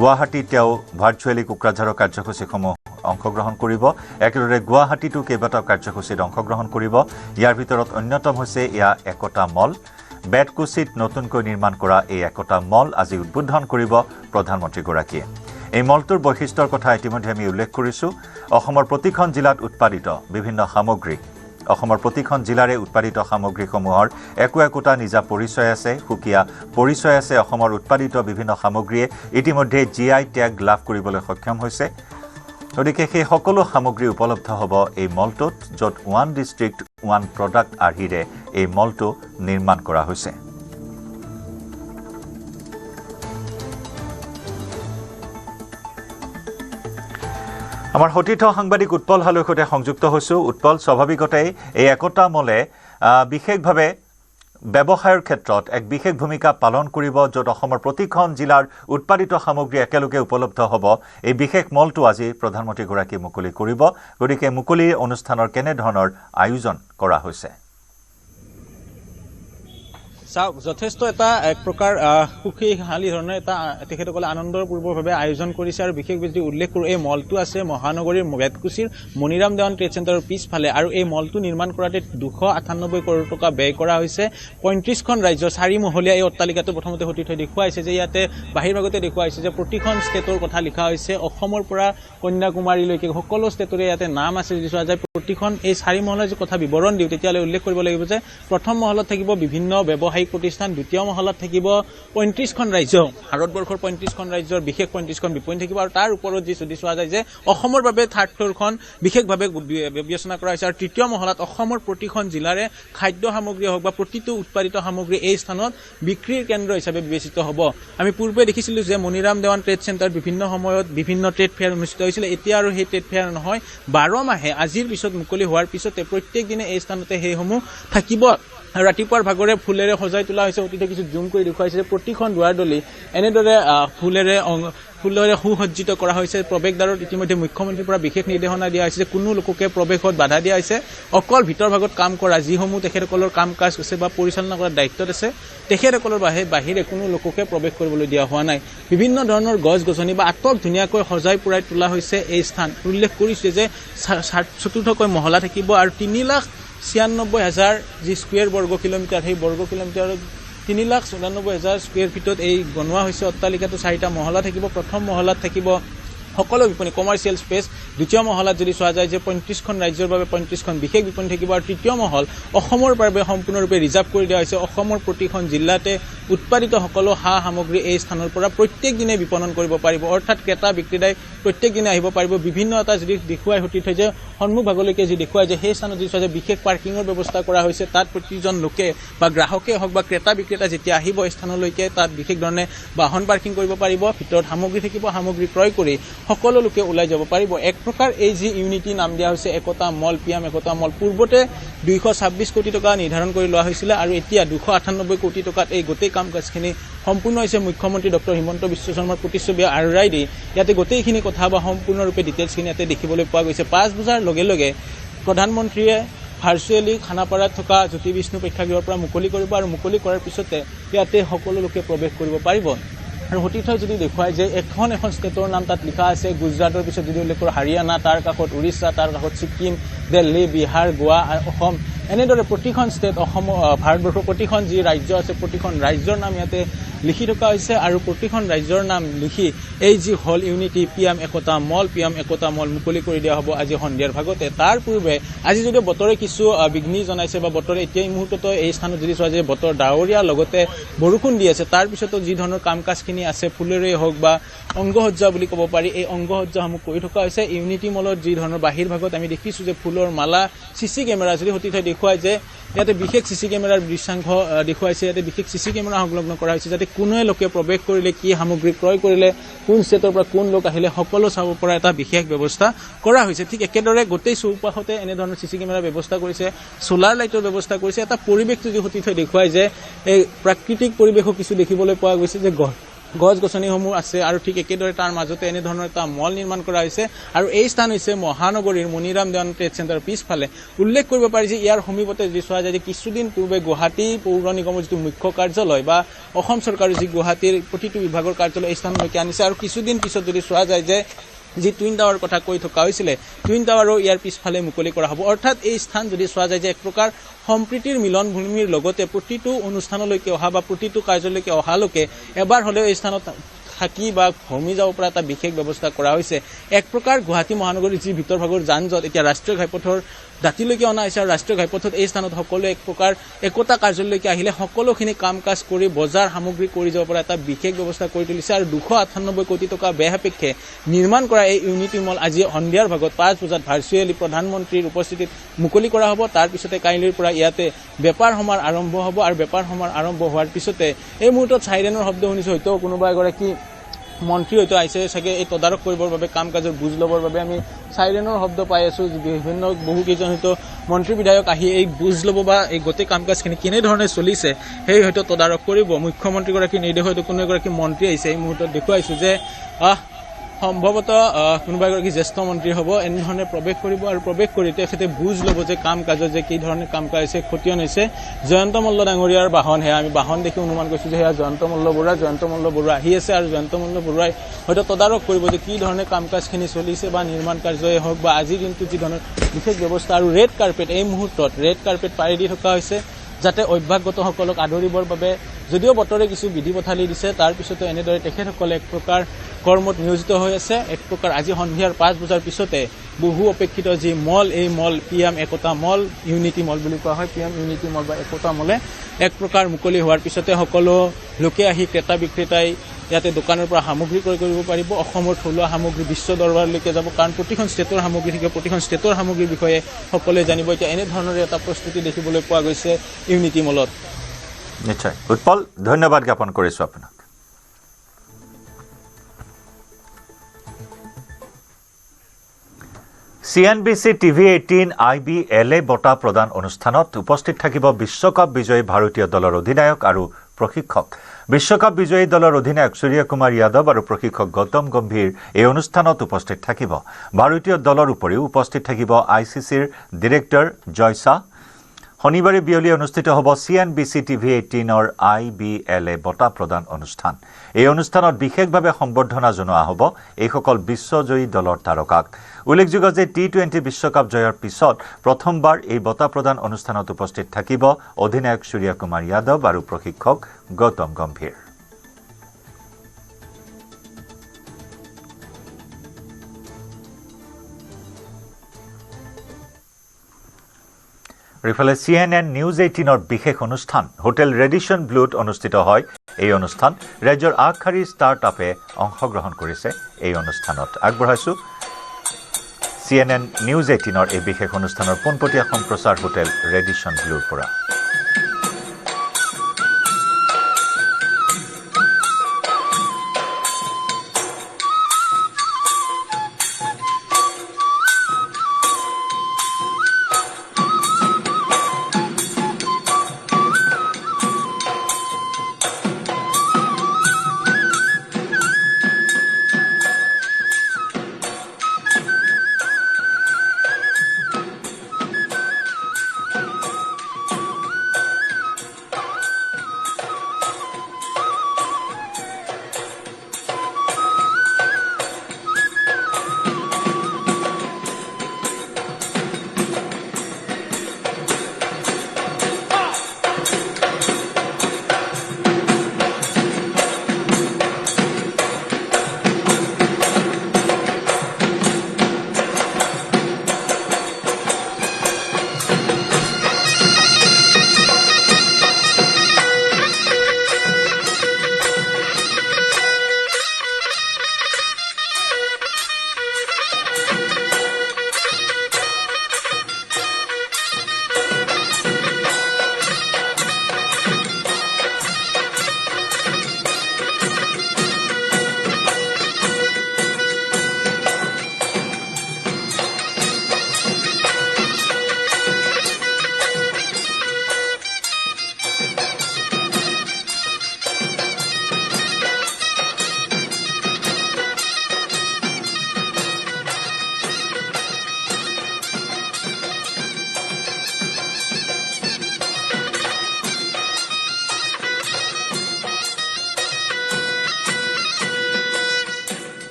গুৱাহাটীত তেওঁ ভাৰ্চুৱেলি কোকৰাঝাৰৰ কাৰ্যসূচীসমূহ অংশগ্ৰহণ কৰিব একেদৰে গুৱাহাটীতো কেইবাটাও কাৰ্যসূচীত অংশগ্ৰহণ কৰিব ইয়াৰ ভিতৰত অন্যতম হৈছে এয়া একতা মল বেতকুছিত নতুনকৈ নিৰ্মাণ কৰা এই একতা মল আজি উদ্বোধন কৰিব প্ৰধানমন্ত্ৰীগৰাকীয়ে এই মলটোৰ বৈশিষ্ট্যৰ কথা ইতিমধ্যে আমি উল্লেখ কৰিছোঁ অসমৰ প্ৰতিখন জিলাত উৎপাদিত বিভিন্ন সামগ্ৰী অসমৰ প্ৰতিখন জিলাৰে উৎপাদিত সামগ্ৰীসমূহৰ একোটা নিজা পৰিচয় আছে সুকীয়া পৰিচয় আছে অসমৰ উৎপাদিত বিভিন্ন সামগ্ৰীয়ে ইতিমধ্যে GI টেগ লাভ কৰিবলৈ সক্ষম হৈছে গতিকে সেই সকলো সামগ্ৰী উপলব্ধ হ'ব এই মলটোত য'ত ওৱান ডিষ্ট্ৰিক্ট ওৱান প্ৰডাক্ট আৰ্হিৰে এই মলটো নিৰ্মাণ কৰা হৈছে আমাৰ সতীৰ্থ সাংবাদিক উৎপল হালৈৰ সৈতে সংযুক্ত হৈছোঁ উৎপল স্বাভাৱিকতেই এই একতা মলে বিশেষভাৱে ব্যৱসায়ৰ ক্ষেত্ৰত এক বিশেষ ভূমিকা পালন কৰিব য'ত অসমৰ প্ৰতিখন জিলাৰ উৎপাদিত সামগ্ৰী একেলগে উপলব্ধ হ'ব এই বিশেষ মলটো আজি প্ৰধানমন্ত্ৰীগৰাকী মুকলি কৰিব গতিকে মুকলি অনুষ্ঠানৰ কেনেধৰণৰ আয়োজন কৰা হৈছে চাওক যথেষ্ট এটা এক প্ৰকাৰ সুখীশালী ধৰণৰ এটা তেখেতসকলে আনন্দপূৰ্বকভাৱে আয়োজন কৰিছে আৰু বিশেষ যদি উল্লেখ কৰোঁ এই মলটো আছে মহানগৰীৰ বেতকুছিৰ মণিৰাম দেৱান ট্ৰেড চেণ্টাৰৰ পিছফালে আৰু এই মলটো নিৰ্মাণ কৰাতে 298 কৰোৰ টকা ব্যয় কৰা হৈছে 35খন ৰাজ্যৰ 4 মহলীয়া এই অট্টালিকাটো প্ৰথমতে সতীৰ্থ দেখুৱাইছে যে ইয়াতে বাহিৰভাগতে দেখুৱাইছে যে প্ৰতিখন ষ্টেটৰ কথা লিখা হৈছে অসমৰ পৰা কন্যাকুমাৰীলৈকে সকলো ষ্টেটৰে ইয়াতে নাম আছে যদি চোৱা যায় প্ৰতিখন এই 4 মহলাৰ যে কথা বিৱৰণ দিওঁ তেতিয়ালৈ উল্লেখ কৰিব লাগিব যে প্ৰথম মহলত থাকিব বিভিন্ন ব্যৱসায়িক প্ৰতিষ্ঠান দ্বিতীয় মহলত থাকিব 35খন ৰাজ্য ভাৰতবৰ্ষৰ 35খন ৰাজ্যৰ বিশেষ 35খন বিপণী থাকিব আৰু তাৰ ওপৰত যদি চোৱা যায় যে অসমৰ বাবে থাৰ্ড ফ্ল'ৰখন বিশেষভাৱে বিবেচনা কৰা হৈছে আৰু তৃতীয় মহলাত অসমৰ প্ৰতিখন জিলাৰে খাদ্য সামগ্ৰী হওক বা প্ৰতিটো উৎপাদিত সামগ্ৰী এই স্থানত বিক্ৰীৰ কেন্দ্ৰ হিচাপে বিবেচিত হ'ব আমি পূৰ্বে দেখিছিলোঁ যে মণিৰাম দেৱান ট্ৰেড চেণ্টাৰ বিভিন্ন সময়ত বিভিন্ন ট্ৰেড ফেয়াৰ অনুষ্ঠিত হৈছিল এতিয়া আৰু সেই ট্ৰেড ফেয়াৰ নহয় 12 মাহে আজিৰ পিছত মুকলি হোৱাৰ পিছতে প্ৰত্যেক দিনে এই স্থানতে সেইসমূহ থাকিব ৰাতিপুৱাৰ ভাগৰে ফুলেৰে সজাই তোলা হৈছে অতীতে কিছু জুম কৰি দেখুৱাইছে যে প্ৰতিখন দুৱাৰদলি এনেদৰে ফুলেৰে সুসজ্জিত কৰা হৈছে প্ৰৱেশদ্বাৰত ইতিমধ্যে মুখ্যমন্ত্ৰীৰ পৰা বিশেষ নিৰ্দেশনা দিয়া হৈছে যে কোনো লোককে প্ৰৱেশত বাধা দিয়া হৈছে অকল ভিতৰ ভাগত কাম কৰা যিসমূহ তেখেতসকলৰ কাম কাজ আছে বা পৰিচালনা কৰাৰ দায়িত্বত আছে তেখেতসকলৰ বাহিৰে কোনো লোককে প্ৰৱেশ কৰিবলৈ দিয়া হোৱা নাই বিভিন্ন ধৰণৰ গছ গছনি বা আটক ধুনীয়াকৈ সজাই পুৰাই তোলা হৈছে এই স্থান উল্লেখ কৰিছে যে চতুৰ্থকৈ মহলা থাকিব আৰু 3,96,000 যি স্কুৱেৰ বৰ্গ কিলোমিটাৰ সেই বৰ্গ কিলোমিটাৰত 3,94,000 স্কুৱেৰ ফিটত এই বনোৱা হৈছে অট্টালিকাটো 4টা মহলা থাকিব প্ৰথম মহলাত থাকিব সকলো বিপণী কমাৰ্চিয়েল স্পেচ দ্বিতীয় মহলাত যদি চোৱা যায় যে 35খন ৰাজ্যৰ বাবে 35খন বিশেষ বিপণী থাকিব আৰু তৃতীয় মহল অসমৰ বাবে সম্পূৰ্ণৰূপে ৰিজাৰ্ভ কৰি দিয়া হৈছে অসমৰ প্ৰতিখন জিলাতে উৎপাদিত সকলো সা সামগ্ৰী এই স্থানৰ পৰা প্ৰত্যেক দিনে বিপণন কৰিব পাৰিব অৰ্থাৎ ক্ৰেতা বিক্ৰেতাই প্ৰত্যেক দিনে আহিব পাৰিব বিভিন্ন এটা যদি দেখুৱাই সতি থৈ যে সন্মুখ ভাগলৈকে যি দেখুৱাই যে সেই স্থানত যি চোৱা যে বিশেষ পাৰ্কিঙৰ ব্যৱস্থা কৰা হৈছে তাত প্ৰতিজন লোকে বা গ্ৰাহকে হওক বা ক্ৰেতা বিক্ৰেতা যেতিয়া আহিব স্থানলৈকে তাত বিশেষ ধৰণে বাহন পাৰ্কিং কৰিব পাৰিব ভিতৰত সামগ্ৰী থাকিব সামগ্ৰী ক্ৰয় কৰি সকলো লোকে ওলাই যাব পাৰিব এক প্ৰকাৰ এই যি ইউনিটি নাম দিয়া হৈছে একতা মল পিএম একতা মল পূৰ্বতে 226 কোটি টকা নিৰ্ধাৰণ কৰি লোৱা হৈছিল আৰু এতিয়া 298 কোটি টকাত এই গোটেই কাম কাজখিনি সম্পূৰ্ণ হৈছে মুখ্যমন্ত্ৰী ডক্টৰ হিমন্ত বিশ্ব শৰ্মাৰ প্ৰতিচ্ছবি আৰৰাই দি ইয়াতে গোটেইখিনি কথা বা সম্পূৰ্ণৰূপে ডিটেইলছখিনি ইয়াতে দেখিবলৈ পোৱা গৈছে 5 বজাৰ লগে লগে প্ৰধানমন্ত্ৰীয়ে ভাৰ্চুৱেলি খানাপাৰাত থকা জ্যোতি বিষ্ণু প্ৰেক্ষাগৃহৰ পৰা মুকলি কৰিব আৰু মুকলি কৰাৰ পিছতে ইয়াতে সকলো লোকে প্ৰৱেশ কৰিব পাৰিব আৰু সতীৰ্থই যদি দেখুৱাই যে এখন ষ্টেটৰ নাম তাত লিখা আছে গুজৰাটৰ পিছত যদি উল্লেখ কৰোঁ হাৰিয়ানা তাৰ কাষত উৰিষ্যা তাৰ কাষত ছিকিম দিল্লী বিহাৰ গোৱা আৰু অসম এনেদৰে প্ৰতিখন ষ্টেট অসম ভাৰতবৰ্ষৰ প্ৰতিখন যি ৰাজ্য আছে প্ৰতিখন ৰাজ্যৰ নাম ইয়াতে লিখি থকা হৈছে আৰু প্ৰতিখন ৰাজ্যৰ নাম লিখি এই যি হল ইউনিটি পিএম একতা মল মুকলি কৰি দিয়া হ'ব আজি সন্ধিয়াৰ ভাগতে তাৰ পূৰ্বে আজি যদি বতৰে কিছু বিঘ্নি জনাইছে বা বতৰে এতিয়া এই মুহূৰ্তত এই স্থানত যদি চোৱা যায় বতৰ ডাৱৰীয়া লগতে বৰষুণ দি আছে তাৰ পিছতো যি ধৰণৰ কাম কাজখিনি আছে ফুলেৰে হওক বা অংগসজ্জা বুলি ক'ব পাৰি এই অংগসজ্জাসমূহ কৰি থকা হৈছে ইউনিটি মলত যি ধৰণৰ বাহিৰ ভাগত আমি দেখিছোঁ যে ফুলৰ মালা চিচি কেমেৰা যদি সতীৰ্থই দেখুৱাই যে ইয়াতে বিশেষ চিচি কেমেৰাৰ দৃশ্যাংশ দেখুৱাইছে ইয়াতে বিশেষ চিচি কেমেৰা সংলগ্ন কৰা হৈছে যাতে কোনোৱে লোকে প্ৰৱেশ কৰিলে কি সামগ্ৰী ক্ৰয় কৰিলে কোন ষ্টেটৰ পৰা কোন লোক আহিলে সকলো চাব পৰা এটা বিশেষ ব্যৱস্থা কৰা হৈছে ঠিক একেদৰে গোটেই চৌপাশতে এনেধৰণৰ চিচি কেমেৰাৰ ব্যৱস্থা কৰিছে সোলাৰ লাইটৰ ব্যৱস্থা কৰিছে এটা পৰিৱেশটো যি সতীৰ্থই দেখুৱাই যে এই প্ৰাকৃতিক পৰিৱেশো কিছু দেখিবলৈ পোৱা গৈছে যে গছ গছনিসমূহ আছে আৰু ঠিক একেদৰে তাৰ মাজতে এনেধৰণৰ এটা মল নিৰ্মাণ কৰা হৈছে আৰু এই স্থান হৈছে মহানগৰীৰ মণিৰাম দেৱান ট্ৰেড চেণ্টাৰ পিছফালে উল্লেখ কৰিব পাৰি যে ইয়াৰ সমীপতে যদি চোৱা যায় যে কিছুদিন পূৰ্বে গুৱাহাটী পৌৰ নিগমৰ যিটো মুখ্য কাৰ্যালয় বা অসম চৰকাৰৰ যি গুৱাহাটীৰ প্ৰতিটো বিভাগৰ কাৰ্যালয় এই স্থানলৈকে আনিছে আৰু কিছুদিন পিছত যদি চোৱা যায় যে যি টুইন টাৱাৰ কথা কৈ থকা হৈছিলে টুইন টাৱাৰো ইয়াৰ পিছফালে মুকলি কৰা হ'ব অৰ্থাৎ এই স্থান যদি চোৱা যায় যে এক প্ৰকাৰ সম্প্ৰীতিৰ মিলনভূমিৰ লগতে প্ৰতিটো অনুষ্ঠানলৈকে অহা বা প্ৰতিটো কাৰ্যলৈকে অহা লোকে এবাৰ হ'লেও এই স্থানত থাকি বা ঘূমি যাব পৰা এটা বিশেষ ব্যৱস্থা কৰা হৈছে এক প্ৰকাৰ গুৱাহাটী মহানগৰীৰ যি ভিতৰ ভাগৰ যান জঁট এতিয়া ৰাষ্ট্ৰীয় ঘাইপথৰ দাঁতিলৈকে অনা হৈছে আৰু ৰাষ্ট্ৰীয় ঘাইপথত এই স্থানত সকলোৱে এক প্ৰকাৰ একতা কাৰ্যালয়লৈকে আহিলে সকলোখিনি কাম কাজ কৰি বজাৰ সামগ্ৰী কৰি যাব পৰা এটা বিশেষ ব্যৱস্থা কৰি তুলিছে আৰু 298 কোটি টকা ব্যয় সাপেক্ষে নিৰ্মাণ কৰা এই ইউনিটি মল আজি সন্ধিয়াৰ ভাগত 5 বজাত ভাৰ্চুৱেলি প্ৰধানমন্ত্ৰীৰ উপস্থিতিত মুকলি কৰা হ'ব তাৰ পিছতে কাইলৈৰ পৰা ইয়াতে বেপাৰ সমাৰ আৰম্ভ হ'ব আৰু বেপাৰ সমাৰ আৰম্ভ হোৱাৰ পিছতে এই মুহূৰ্তত চাইৰেনৰ শব্দ শুনিছোঁ হয়তো কোনোবা এগৰাকী মন্ত্ৰী হয়তো আহিছে চাগে এই তদাৰক কৰিবৰ বাবে কাম কাজৰ বুজ ল'বৰ বাবে আমি চাইৰেনৰ শব্দ পাই আছোঁ বিভিন্ন বহুকেইজন হয়তো মন্ত্ৰী বিধায়ক আহি এই বুজ ল'ব বা এই গোটেই কাম কাজখিনি কেনেধৰণে চলিছে সেই হয়তো তদাৰক কৰিব মুখ্যমন্ত্ৰীগৰাকীৰ নিৰ্দেশ হয়তো কোনো এগৰাকী মন্ত্ৰী আহিছে এই মুহূৰ্তত দেখুৱাইছোঁ যে সম্ভৱতঃ কোনোবা এগৰাকী জ্যেষ্ঠ মন্ত্ৰী হ'ব এনেধৰণে প্ৰৱেশ কৰিব আৰু প্ৰৱেশ কৰি তেখেতে বুজ ল'ব যে কাম কাজত যে কি ধৰণে কাম কাজ হৈছে ক্ষতিয়ন হৈছে জয়ন্ত মল্ল ডাঙৰীয়াৰ বাহন সেয়া আমি বাহন দেখি অনুমান কৰিছোঁ যে সেয়া জয়ন্ত মল্ল বৰুৱা আহি আছে আৰু জয়ন্ত মল্ল বৰুৱাই হয়তো তদাৰক কৰিব যে কি ধৰণে কাম কাজখিনি চলিছে বা নিৰ্মাণ কাৰ্যই হওক বা আজিৰ দিনটোত যি ধৰণৰ বিশেষ ব্যৱস্থা আৰু ৰেড কাৰ্পেট এই মুহূৰ্তত ৰেড কাৰ্পেট পাৰি দি থকা হৈছে যাতে অভ্যাসগতসকলক আদৰিবৰ বাবে যদিও বতৰে কিছু বিধি পথালি দিছে তাৰ পিছতো এনেদৰে তেখেতসকলে এক প্ৰকাৰ কৰ্মত নিয়োজিত হৈ আছে এক প্ৰকাৰ আজি সন্ধিয়াৰ 5 বজাৰ পিছতে বহু অপেক্ষিত যি মল এই মল পিএম একতা মল ইউনিটি মল বুলি কোৱা হয় পিএম ইউনিটি মল বা একতা মলে এক প্ৰকাৰ মুকলি হোৱাৰ পিছতে সকলো লোকে আহি ক্ৰেতা বিক্ৰেতাই ইয়াতে দোকানৰ পৰা সামগ্ৰী ক্ৰয় কৰিব পাৰিব অসমৰ থলুৱা সামগ্ৰী বিশ্ব দৰবাৰলৈকে যাব কাৰণ প্ৰতিখন ষ্টেটৰ সামগ্ৰী থাকে প্ৰতিখন ষ্টেটৰ সামগ্ৰীৰ বিষয়ে সকলোৱে জানিব এতিয়া এনেধৰণৰ এটা প্ৰস্তুতি দেখিবলৈ পোৱা গৈছে ইউনিটি মলত নিশ্চয় উৎপল ধন্যবাদ জ্ঞাপন কৰিছোঁ আপোনাক CNBC TV18 IBLA বঁটা প্ৰদান অনুষ্ঠানত উপস্থিত থাকিব বিশ্বকাপ বিজয়ী ভাৰতীয় দলৰ অধিনায়ক আৰু প্ৰশিক্ষক। বিশ্বকাপ বিজয়ী দলৰ অধিনায়ক সূৰ্য কুমাৰ যাদৱ আৰু প্ৰশিক্ষক গৌতম গম্ভীৰ এই অনুষ্ঠানত উপস্থিত থাকিব। ভাৰতীয় দলৰ উপৰিও উপস্থিত থাকিব ICCৰ ডিৰেক্টৰ জয় শাহ। শনিবাৰে বিয়লি অনুষ্ঠিত হ'ব CNBC TV18ৰ IBLA বঁটা প্ৰদান অনুষ্ঠান। এই অনুষ্ঠানত বিশেষভাৱে সম্বৰ্ধনা জনোৱা হ'ব এইসকল বিশ্বজয়ী দলৰ তাৰকাক। উল্লেখযোগ্য যে T20 বিশ্বকাপ জয়ৰ পিছত প্ৰথমবাৰ এই বঁটা প্ৰদান অনুষ্ঠানত উপস্থিত থাকিব অধিনায়ক সূৰ্য কুমাৰ যাদৱ আৰু প্ৰশিক্ষক গৌতম গম্ভীৰ। ইফালে CNN News 18ৰ বিশেষ অনুষ্ঠান হোটেল ৰেডিশ্যন ব্লুত অনুষ্ঠিত হয়। এই অনুষ্ঠান ৰাজ্যৰ আগশাৰীৰ ষ্টাৰ্টআপে অংশগ্ৰহণ কৰিছে। এই অনুষ্ঠানত আগবঢ়াইছো CNN News 18ৰ এই বিশেষ অনুষ্ঠানৰ পোনপটীয়া সম্প্ৰচাৰ হোটেল ৰেডিশ্যন ব্লুৰ পৰা।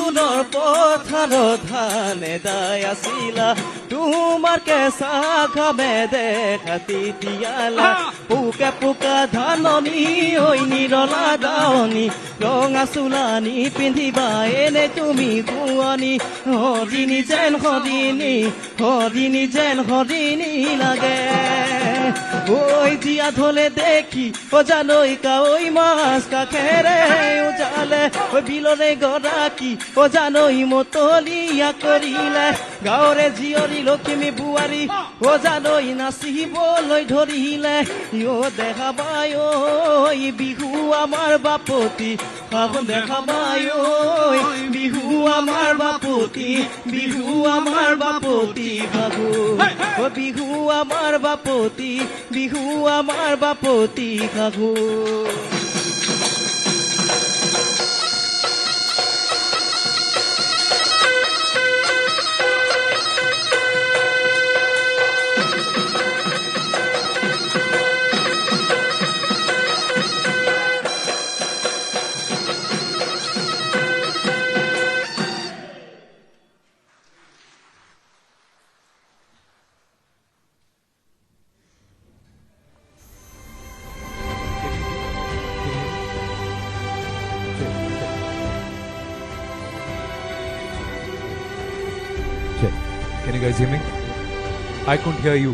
খুনৰ পথাৰত ধানে দাই আছিলা তোমাৰ কেঁচা ঘামে দেখাতি দিয়ালা পোকে পোকা ধাননি ঐ নিৰলা দাৱনি ৰঙা চোলানি পিন্ধিবা এনে তুমি শুৱনি হৰিণী যেন হৰিণী লাগে ঐ জীয়া ধলে দেখি জানৈ কাঐ মাছ কাষেৰে উজালে বিলৰে গৰাকী জানৈ মতলীয়া কৰিলে গাঁৱৰে জীয়ৰী লখিমী বোৱাৰী জানৈ নাচিবলৈ ধৰিলে দেখা পাই ঐ বিহু আমাৰ বাপতি দেখা পাই ঐ বিহু আমাৰ বাপতি বিহু আমাৰ বাপতি ভাগু বিহু আমাৰ বাপতি বিহু আমাৰ বাপতি ভাগু Can you guys hear me? I couldn't hear you.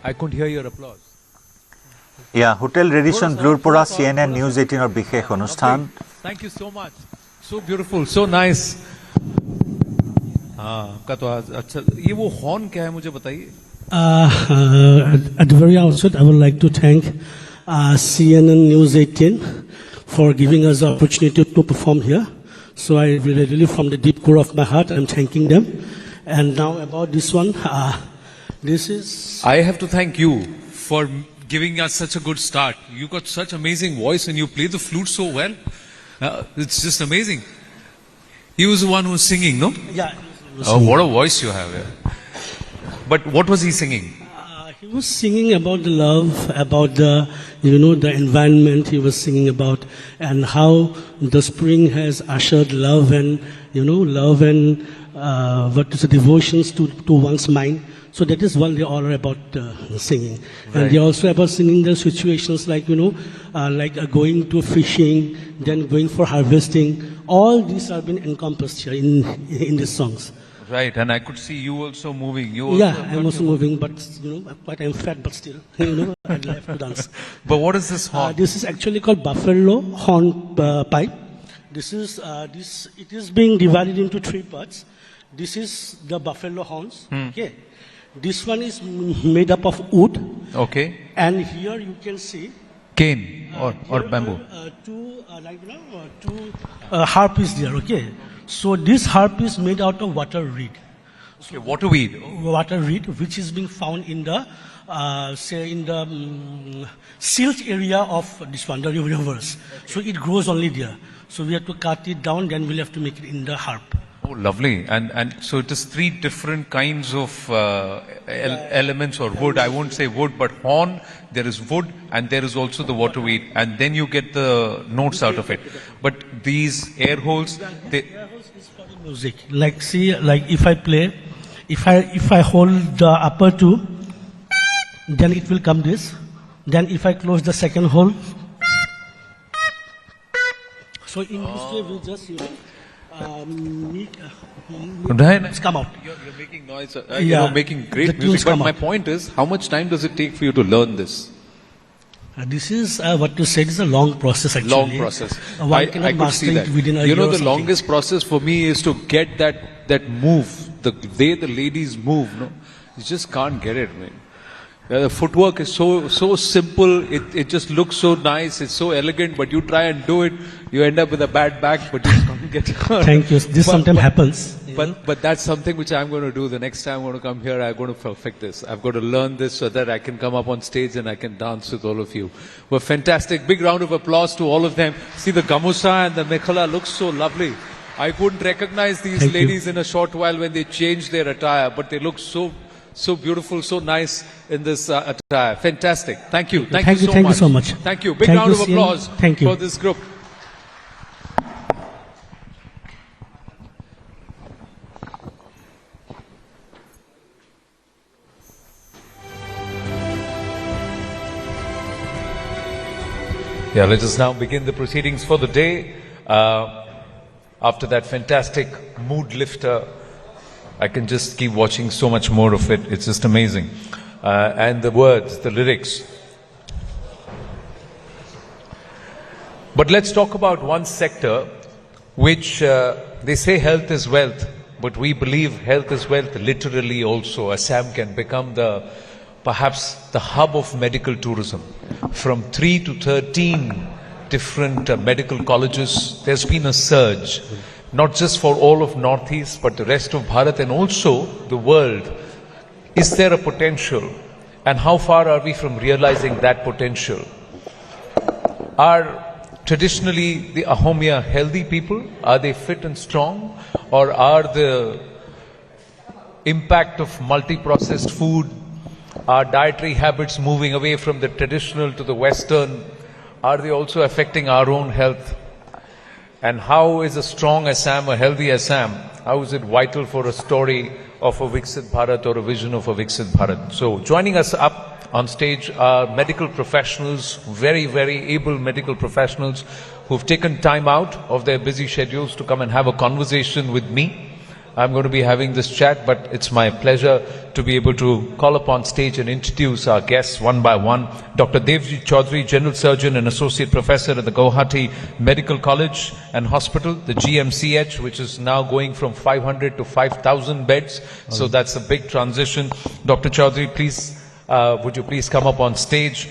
I couldn't hear your applause. Hotel Radisson ব্লুৰ পৰা CNN নিউজ 18ৰ বিশেষ অনুষ্ঠান Thank you so much. So beautiful, so nice. हाँ, आपका तो आज अच्छा ये वो हॉर्न क्या है मुझे बताइए. At the very outset, I would like to thank CNN News 18 for giving us the opportunity to perform here. So I really, from the deep core of my heart, I'm thanking them. And now about this one, this is... I have to thank you for giving us such a good start. You got such amazing voice and you play the flute so well. It's just amazing. He was the one who was singing, no? Yeah. Oh, what a voice you have here. But what was he singing? He was singing about the love, about the, the environment he was singing about, and how the spring has ushered love and, love and, devotions to one's mind. So that is what they all are about singing. Right. And they also about singing the situations like, like going to fishing, then going for harvesting. All these have been encompassed here in these songs. Right, and I could see you also moving. I'm also moving, but quite I'm fat, but still, I'd like to dance. But what is this horn? This is actually called buffalo horn pipe. It is being divided into 3 parts. This is the buffalo horns. Okay. This one is made up of wood. Okay. And here you can see Cane or bamboo. Two harp is there. Okay. So this harp is made out of water reed. Okay, water weed. Water reed, which is being found in the, silt area of this one, the rivers. So it grows only there. So we have to cut it down, then we'll have to make it in the harp. Oh, lovely. And so it is 3 different kinds of elements or wood. I won't say wood, but horn, there is wood, and there is also the water weed. And then you get the notes out of it. But these air holes, they... Music. Like if I play, if I hold the upper 2, then it will come this. Then if I close the second hole, so in this way we just it's come out. You're making noise. You're making great music. But my point is, how much time does it take for you to learn this? This is what you said is a long process actually. Long process. One cannot I could master see it that. within a year or The something. longest process for me is to get that move, the way the ladies move. No, you just can't get it, man. The footwork is so simple. It just looks so nice. It's so elegant. But you try and do it, you end up with a bad back. But you can't get it. Thank you. This sometimes happens. But that's something which I'm going to do. The next time I'm going to come here, I'm going to perfect this. I've got to learn this so that I can come up on stage and I can dance with all of you. Well, fantastic. Big round of applause to all of them. See, the gamusa and the mekhala looks so lovely. I couldn't recognize these ladies in a short while when they changed their attire, but they look so beautiful, so nice in this attire. Fantastic. Thank you. Thank you so much. Thank you. Big round of applause for this group. Yeah, let us now begin the proceedings for the day. After that fantastic mood lifter, I can just keep watching so much more of it. It's just amazing. And the words, the lyrics. But let's talk about one sector which they say health is wealth, but we believe health is wealth literally also. Assam can become perhaps the hub of medical tourism. From 3 to 13 different medical colleges, there's been a surge, not just for all of Northeast, but the rest of Bharat and also the world. Is there a potential? And how far are we from realizing that potential? Are traditionally the Ahomia healthy people? Are they fit and strong? Or are the impact of multi-processed food, our dietary habits moving away from the traditional to the Western, are they also affecting our own health? And how is a strong Assam, a healthy Assam, how is it vital for a story of a Viksit Bharat or a vision of a Viksit Bharat? So joining us up on stage are medical professionals, very, very able medical professionals who've taken time out of their busy schedules to come and have a conversation with me. I'm going to be having this chat, but it's my pleasure to be able to call upon stage and introduce our guests one by one. Dr. Devji Chaudhary, General Surgeon and Associate Professor at the Guwahati Medical College and Hospital, the GMCH, which is now going from 500 to 5,000 beds. So that's a big transition. Dr. Chaudhary, please, would you please come up on stage?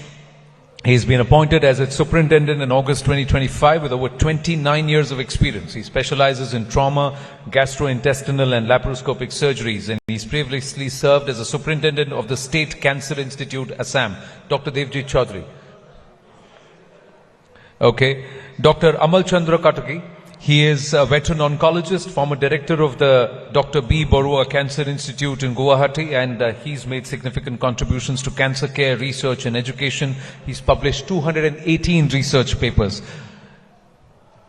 He's been appointed as its superintendent in August 2025 with over 29 years of experience. He specializes in trauma, gastrointestinal and laparoscopic surgeries, and he's previously served as a superintendent of the State Cancer Institute, Assam. Dr. Devji Chaudhary. Okay. Dr. Amal Chandra Kataki. He is a veteran oncologist, former director of the Dr. B. Barua Cancer Institute in Guwahati, and he's made significant contributions to cancer care, research and education. He's published 218 research papers.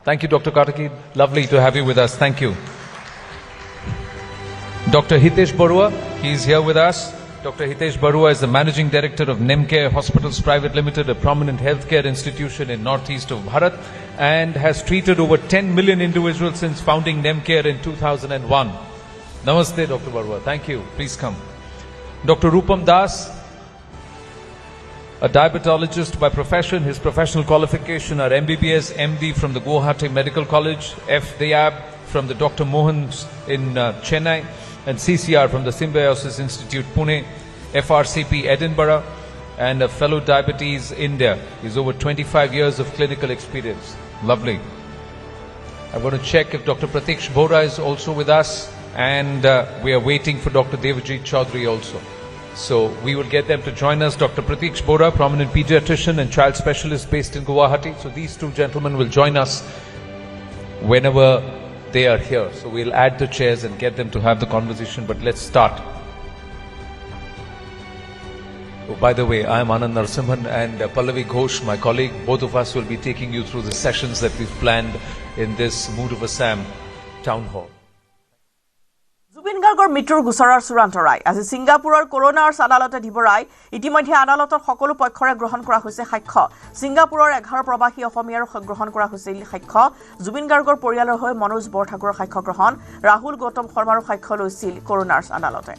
Thank you, Dr. Kataki. Lovely to have you with us. Thank you. Dr. Hitesh Barua, he's here with us. Dr. Hitesh Barua is the Managing Director of Nemcare Hospitals Private Limited, a prominent healthcare institution in northeast of Bharat, and has treated over 10 million individuals since founding Nemcare in 2001. Namaste, Dr. Barua. Thank you. Please come. Dr. Rupam Das, a diabetologist by profession. His professional qualification are MBBS, MD from the Guwahati Medical College, FDAB from the Dr. Mohan's in Chennai, and CCR from the Symbiosis Institute, Pune, FRCP, Edinburgh, and a fellow diabetes India. He's over 25 years of clinical experience. Lovely. I'm going to check if Dr. Pratiksh Bora is also with us, and we are waiting for Dr. Devji Chaudhary also. So we will get them to join us. Dr. Pratiksh Bora, prominent pediatrician and child specialist based in Guwahati. So these two gentlemen will join us whenever they are here. So we'll add the chairs and get them to have the conversation, but let's start. Oh, by the way, I am Anand Narasimhan, and Pallavi Ghosh, my colleague, both of us will be taking you through the sessions that we've planned in this Mood of Assam town hall. Zubeen গাৰ্গৰ মৃত্যুৰ গোচৰৰ চূড়ান্ত ৰায় আজি ছিংগাপুৰৰ কৰোনাৰ আদালতে দিব ৰায় ইতিমধ্যে আদালতৰ সকলো পক্ষৰে গ্ৰহণ কৰা হৈছে সাক্ষ্য ছিংগাপুৰৰ 11 প্ৰবাসী অসমীয়াৰ গ্ৰহণ কৰা হৈছে সাক্ষ্য জুবিন গাৰ্গৰ পৰিয়ালৰ হৈ মনোজ বৰঠাকুৰৰ সাক্ষ্য গ্ৰহণ ৰাহুল গৌতম শৰ্মাৰ সাক্ষ্য লৈছিল কৰোনাৰ আদালতে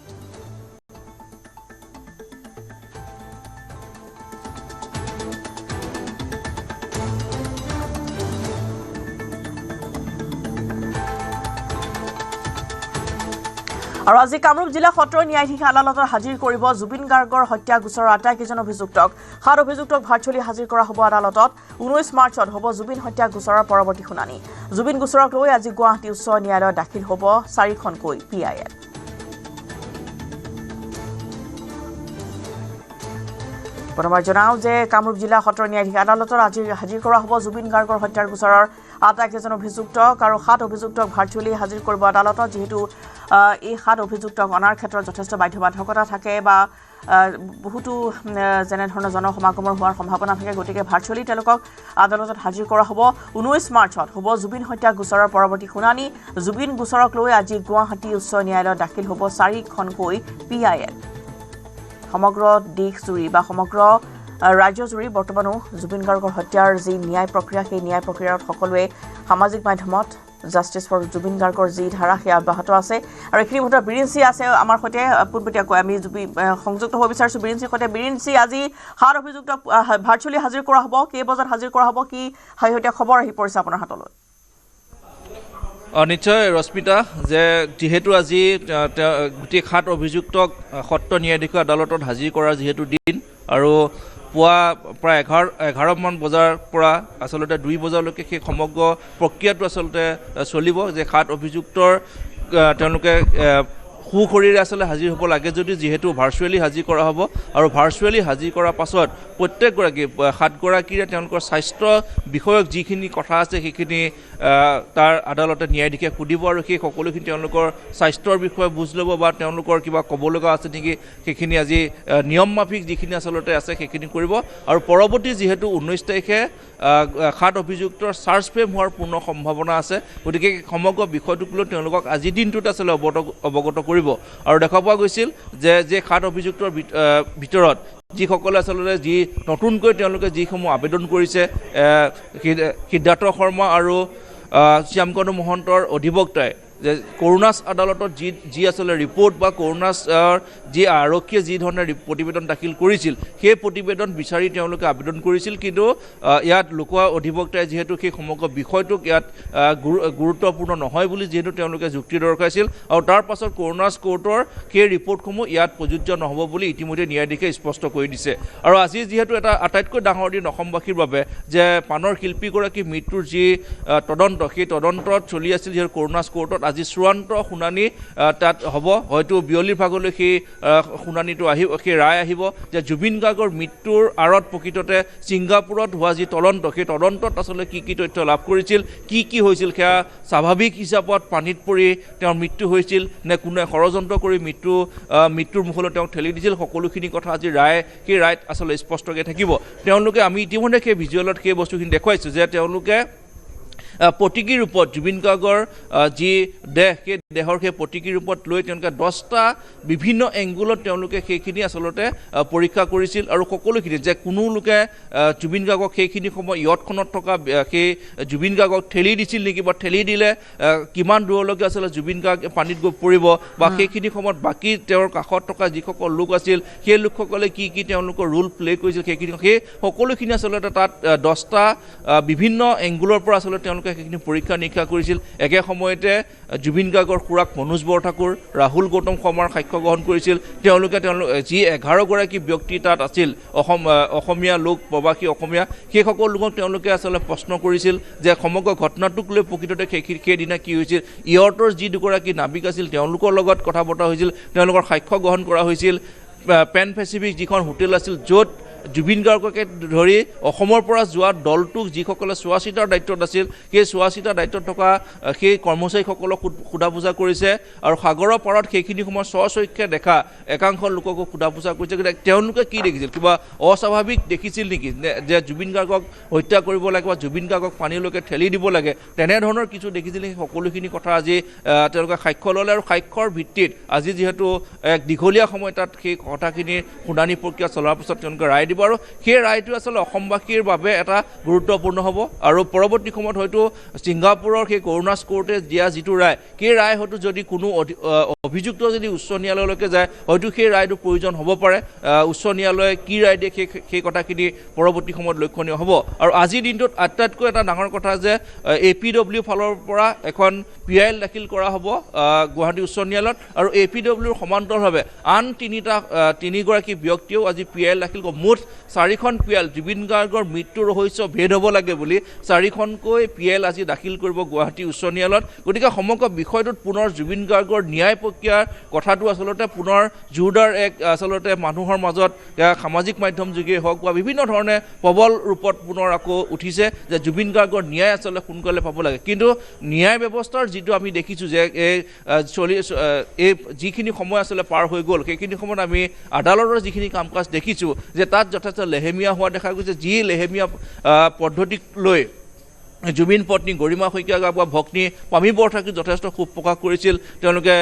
আৰু আজি কামৰূপ জিলা সত্ৰ ন্যায়াধীশ আদালতৰ হাজিৰ কৰিব জুবিন গাৰ্গৰ হত্যা গোচৰৰ আটাইকেইজন অভিযুক্তক 7 অভিযুক্তক ভাৰ্চুৱেলি হাজিৰ কৰা হ'ব আদালতত 19 মাৰ্চত হ'ব জুবিন হত্যা গোচৰৰ পৰৱৰ্তী শুনানি জুবিন গোচৰক লৈ আজি গুৱাহাটী উচ্চ ন্যায়ালয়ত দাখিল হ'ব 4খনকৈ PIL পুনৰবাৰ জনাও যে কামৰূপ জিলা সত্ৰ ন্যায়াধীশ আদালতৰ আজি হাজিৰ কৰা হ'ব জুবিন গাৰ্গৰ হত্যাৰ গোচৰৰ আটাইকেইজন অভিযুক্তক আৰু 7 অভিযুক্তক ভাৰ্চুৱেলি হাজিৰ কৰিব আদালতত যেহেতু এই 7 অভিযুক্তক অনাৰ ক্ষেত্ৰত যথেষ্ট বাধ্যবাধকতা থাকে বা বহুতো যেনে ধৰণৰ জনসমাগমৰ হোৱাৰ সম্ভাৱনা থাকে গতিকে ভাৰ্চুৱেলি তেওঁলোকক আদালতত হাজিৰ কৰা হ'ব 19 মাৰ্চত হ'ব জুবিন হত্যা গোচৰৰ পৰৱৰ্তী শুনানি জুবিন গোচৰক লৈ আজি গুৱাহাটী উচ্চ ন্যায়ালয়ত দাখিল হ'ব 4খনকৈ PIL সমগ্ৰ দেশ জুৰি বা সমগ্ৰ ৰাজ্য জুৰি বৰ্তমানো জুবিন গাৰ্গৰ হত্যাৰ যি ন্যায় প্ৰক্ৰিয়া সেই ন্যায় প্ৰক্ৰিয়াত সকলোৱে সামাজিক মাধ্যমত জাষ্টিস ফৰ জুবিন গাৰ্গৰ যি ধাৰা সেই অব্যাহত আছে আৰু এখিনি মতে বিৰিঞ্চি আছে আমাৰ সৈতে পুনপটীয়াকৈ আমি সংযুক্ত হ'ব বিচাৰিছোঁ বিৰিঞ্চিৰ সৈতে বিৰিঞ্চি আজি 7 অভিযুক্তক ভাৰ্চুৱেলি হাজিৰ কৰা হ'ব কেই বজাত হাজিৰ কৰা হ'ব কি শেহতীয়া খবৰ আহি পৰিছে আপোনাৰ হাতলৈ নিশ্চয় ৰশ্মিতা যে যেহেতু আজি গোটেই 7 অভিযুক্তক সত্ৰ ন্যায়াধীশ আদালতত হাজিৰ কৰাৰ যেহেতু দিন আৰু পুৱা প্ৰায় 11 মান বজাৰ পৰা আচলতে 2 বজালৈকে সেই সমগ্ৰ প্ৰক্ৰিয়াটো আচলতে চলিব যে 7 অভিযুক্তৰ তেওঁলোকে সুখৰীৰে আচলতে হাজিৰ হ'ব লাগে যদি যেহেতু ভাৰ্চুৱেলি হাজিৰ কৰা হ'ব আৰু ভাৰ্চুৱেলি হাজিৰ কৰাৰ পাছত প্ৰত্যেকগৰাকী 7গৰাকীৰে তেওঁলোকৰ স্বাস্থ্য বিষয়ক যিখিনি কথা আছে সেইখিনি তাৰ আদালতে ন্যায়াধীশে সুধিব আৰু সেই সকলোখিনি তেওঁলোকৰ স্বাস্থ্যৰ বিষয়ে বুজ ল'ব বা তেওঁলোকৰ কিবা ক'ব লগা আছে নেকি সেইখিনি আজি নিয়ম মাফিক যিখিনি আচলতে আছে সেইখিনি কৰিব আৰু পৰৱৰ্তী যেহেতু 19 তাৰিখে 7 অভিযুক্তৰ চাৰ্জ ফ্ৰেম হোৱাৰ পূৰ্ণ সম্ভাৱনা আছে গতিকে সমগ্ৰ বিষয়টোক লৈ তেওঁলোকক আজি দিনটোত আচলতে অৱগত কৰিব আৰু দেখা পোৱা গৈছিল যে 7 অভিযুক্তৰ ভিতৰত যিসকলে আচলতে যি নতুনকৈ তেওঁলোকে যিসমূহ আবেদন কৰিছে সিদ্ধাৰ্থ শৰ্মা আৰু শ্যামকানু মহন্তৰ অধিবক্তাই যে কৰোনাছ আদালতত যি আচলতে ৰিপৰ্ট বা কৰোনাছৰ যি আৰক্ষীয়ে যি ধৰণে প্ৰতিবেদন দাখিল কৰিছিল সেই প্ৰতিবেদন বিচাৰি তেওঁলোকে আবেদন কৰিছিল কিন্তু ইয়াত লোক অধিবক্তাই যিহেতু সেই সমগ্ৰ বিষয়টোক ইয়াত গুৰুত্বপূৰ্ণ নহয় বুলি যিহেতু তেওঁলোকে যুক্তি দৰ্শাইছিল আৰু তাৰ পাছত কৰোনাছ কোৰ্টৰ সেই ৰিপৰ্টসমূহ ইয়াত প্ৰযোজ্য নহ'ব বুলি ইতিমধ্যে ন্যায়াধীশে স্পষ্ট কৰি দিছে আৰু আজি যিহেতু এটা আটাইতকৈ ডাঙৰ দিন অসমবাসীৰ বাবে যে পানৰ শিল্পীগৰাকী মৃত্যুৰ যি তদন্ত সেই তদন্তত চলি আছিল যিহেতু কৰোনাছ কোৰ্টত আজি চূড়ান্ত শুনানি তাত হ'ব হয়তো বিয়লিৰ ভাগলৈ সেই শুনানিটো আহিব সেই ৰায় আহিব যে জুবিন গাৰ্গৰ মৃত্যুৰ আঁৰত প্ৰকৃততে ছিংগাপুৰত হোৱা যি তদন্ত সেই তদন্তত আচলতে কি তথ্য লাভ কৰিছিল কি হৈছিল সেয়া স্বাভাৱিক হিচাপত পানীত পৰি তেওঁৰ মৃত্যু হৈছিল নে কোনোৱে ষড়যন্ত্ৰ কৰি মৃত্যুৰ মুখলৈ তেওঁক ঠেলি দিছিল সকলোখিনি কথা আজি সেই ৰায়ত আচলতে স্পষ্টকৈ থাকিব তেওঁলোকে আমি ইতিমধ্যে সেই ভিজুৱেলত সেই বস্তুখিনি দেখুৱাইছোঁ যে তেওঁলোকে প্ৰতীকী ৰূপত জুবিন গাৰ্গৰ যি দেহ সেই দেহৰ সেই প্ৰতীকী ৰূপত লৈ তেওঁলোকে 10টা বিভিন্ন এংগুলত তেওঁলোকে সেইখিনি আচলতে পৰীক্ষা কৰিছিল আৰু সকলোখিনি যে কোনো লোকে জুবিন গাৰ্গক সেইখিনি সময় ইয়তখনত থকা সেই জুবিন গাৰ্গক ঠেলি দিছিল নেকি বা ঠেলি দিলে কিমান দূৰলৈকে আচলতে জুবিন গাৰ্গ পানীত গৈ পৰিব বা সেইখিনি সময়ত বাকী তেওঁৰ কাষত থকা যিসকল লোক আছিল সেই লোকসকলে কি তেওঁলোকৰ ৰোল প্লে কৰিছিল সেই সকলোখিনি আচলতে তাত 10টা বিভিন্ন এংগুলৰ পৰা আচলতে তেওঁলোকে সেইখিনি পৰীক্ষা নিৰীক্ষা কৰিছিল একে সময়তে জুবিন গাৰ্গৰ খুৰাক মনোজ বৰঠাকুৰ ৰাহুল গৌতম শৰ্মাৰ সাক্ষ্য গ্ৰহণ কৰিছিল তেওঁলোকে যি 11গৰাকী ব্যক্তি তাত আছিল অসমীয়া লোক প্ৰবাসী অসমীয়া সেই সকলো লোকক তেওঁলোকে আচলতে প্ৰশ্ন কৰিছিল যে সমগ্ৰ ঘটনাটোক লৈ প্ৰকৃততে সেইদিনা কি হৈছিল ইয়ৰ্টৰ যি দুগৰাকী নাবিক আছিল তেওঁলোকৰ লগত কথা বতৰা হৈছিল তেওঁলোকৰ সাক্ষ্য গ্ৰহণ কৰা হৈছিল পেন পেচিফিক যিখন হোটেল আছিল য'ত জুবিন গাৰ্গকে ধৰি অসমৰ পৰা যোৱা দলটোক যিসকলে চোৱা চিতাৰ দায়িত্বত আছিল সেই চোৱা চিতাৰ দায়িত্বত থকা সেই কৰ্মচাৰীসকলক সোধা পোছা কৰিছে আৰু সাগৰৰ পাৰত সেইখিনি সময় স্বচক্ষে দেখা একাংশ লোককো সোধা পোছা কৰিছে তেওঁলোকে কি দেখিছিল কিবা অস্বাভাৱিক দেখিছিল নেকি যে জুবিন গাৰ্গক হত্যা কৰিব লাগে বা জুবিন গাৰ্গক পানীলৈকে ঠেলি দিব লাগে তেনেধৰণৰ কিছু দেখিছিল সেই সকলোখিনি কথা আজি তেওঁলোকে সাক্ষ্য ল'লে আৰু সাক্ষ্যৰ ভিত্তিত আজি যিহেতু এক দীঘলীয়া সময় তাত সেই কথাখিনিৰ শুনানি প্ৰক্ৰিয়া চলোৱাৰ পিছত তেওঁলোকে ৰায় দিব আৰু সেই ৰায়টো আচলতে অসমবাসীৰ বাবে এটা গুৰুত্বপূৰ্ণ হ'ব আৰু পৰৱৰ্তী সময়ত হয়তো ছিংগাপুৰৰ সেই কৰোনাছ কোৰ্টে দিয়া যিটো ৰায় সেই ৰায় হয়তো যদি কোনো অভিযুক্ত যদি উচ্চ ন্যায়ালয়লৈকে যায় হয়তো সেই ৰায়টো প্ৰয়োজন হ'ব পাৰে উচ্চ ন্যায়ালয়ে কি ৰায় দিয়ে সেই কথাখিনি পৰৱৰ্তী সময়ত লক্ষণীয় হ'ব আৰু আজিৰ দিনটোত আটাইতকৈ এটা ডাঙৰ কথা যে APW ফালৰ পৰা এখন PIL দাখিল কৰা হ'ব গুৱাহাটী উচ্চ ন্যায়ালয়ত আৰু APWৰ সমান্তৰভাৱে আন তিনিগৰাকী ব্যক্তিয়েও আজি PIL দাখিল কৰিব মুঠ 4খন PIL জুবিন গাৰ্গৰ মৃত্যুৰ ৰহস্য ভেদ হ'ব লাগে বুলি 4খনকৈ PIL আজি দাখিল কৰিব গুৱাহাটী উচ্চ ন্যায়ালয়ত গতিকে সমগ্ৰ বিষয়টোত পুনৰ জুবিন গাৰ্গৰ ন্যায় প্ৰক্ৰিয়াৰ কথাটো আচলতে পুনৰ জোৰদাৰ এক আচলতে মানুহৰ মাজত সামাজিক মাধ্যম যোগে হওক বা বিভিন্ন ধৰণে প্ৰবল ৰূপত পুনৰ আকৌ উঠিছে যে জুবিন গাৰ্গৰ ন্যায় আচলতে সোনকালে পাব লাগে কিন্তু ন্যায় ব্যৱস্থাৰ যিটো আমি দেখিছোঁ যে এই যিখিনি সময় আচলতে পাৰ হৈ গ'ল সেইখিনি সময়ত আমি আদালতৰ যিখিনি কাম কাজ দেখিছোঁ যে তাত যথেষ্ট লেহেমীয়া হোৱা দেখা গৈছে যি লেহেমীয়া পদ্ধতিক লৈ জুবিন পত্নী গৰিমা শইকীয়া বা ভগ্নী পামী বৰঠাকুৰে যথেষ্ট ক্ষোভ প্ৰকাশ কৰিছিল তেওঁলোকে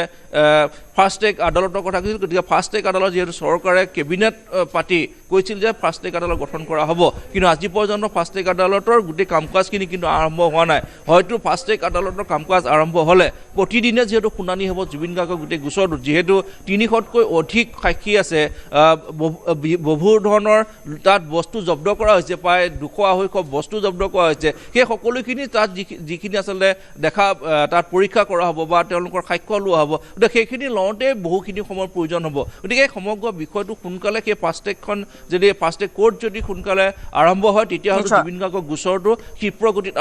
ফাষ্ট ট্ৰেক আদালতৰ কথা কৈছিল গতিকে ফাষ্ট ট্ৰেক আদালত যিহেতু চৰকাৰে কেবিনেট পাতি কৈছিল যে ফাষ্ট ট্ৰেক আদালত গঠন কৰা হ'ব কিন্তু আজি পৰ্যন্ত ফাষ্ট ট্ৰেক আদালতৰ গোটেই কাম কাজখিনি কিন্তু আৰম্ভ হোৱা নাই হয়তো ফাষ্ট ট্ৰেক আদালতৰ কাম কাজ আৰম্ভ হ'লে প্ৰতিদিনে যিহেতু শুনানি হ'ব জুবিন গাৰ্গৰ গোটেই গোচৰটোত যিহেতু 300তকৈ অধিক সাক্ষী আছে বহু ধৰণৰ তাত বস্তু জব্দ কৰা হৈছে প্ৰায় 200-250 বস্তু জব্দ কৰা হৈছে সেই সকলোখিনি তাত যিখিনি আচলতে দেখা তাত পৰীক্ষা কৰা হ'ব বা তেওঁলোকৰ সাক্ষ্য লোৱা হ'ব গতিকে সেইখিনি লওঁতে বহুখিনি সময়ৰ প্ৰয়োজন হ'ব গতিকে সমগ্ৰ বিষয়টো সোনকালে সেই ফাষ্ট ট্ৰেকখন যদি ফাষ্ট ট্ৰেক কোৰ্ট যদি সোনকালে আৰম্ভ হয় তেতিয়াহ'লে জুবিন গাৰ্গৰ গোচৰটো ক্ষীপ্ৰ গতিত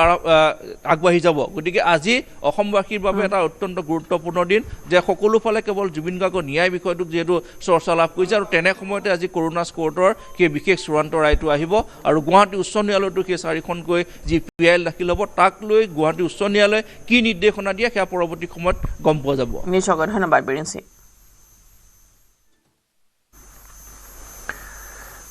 আগবাঢ়ি যাব গতিকে আজি অসমবাসীৰ বাবে এটা অত্যন্ত গুৰুত্বপূৰ্ণ দিন যে সকলো ফালে কেৱল জুবিন গাৰ্গৰ ন্যায় বিষয়টোক যিহেতু চৰ্চা লাভ কৰিছে আৰু তেনে সময়তে আজি কৰোনাছ কোৰ্টৰ সেই বিশেষ চূড়ান্ত ৰায়টো আহিব আৰু গুৱাহাটী উচ্চ ন্যায়ালয়তো সেই 4খনকৈ যি PIL দাখিল হ'ব তাক লৈ গুৱাহাটী উচ্চ ন্যায়ালয়ে কি নিৰ্দেশনা দিয়ে সেয়া পৰৱৰ্তী সময়ত গম পোৱা যাব নিশ্চয় ধন্যবাদ বীৰেন সিং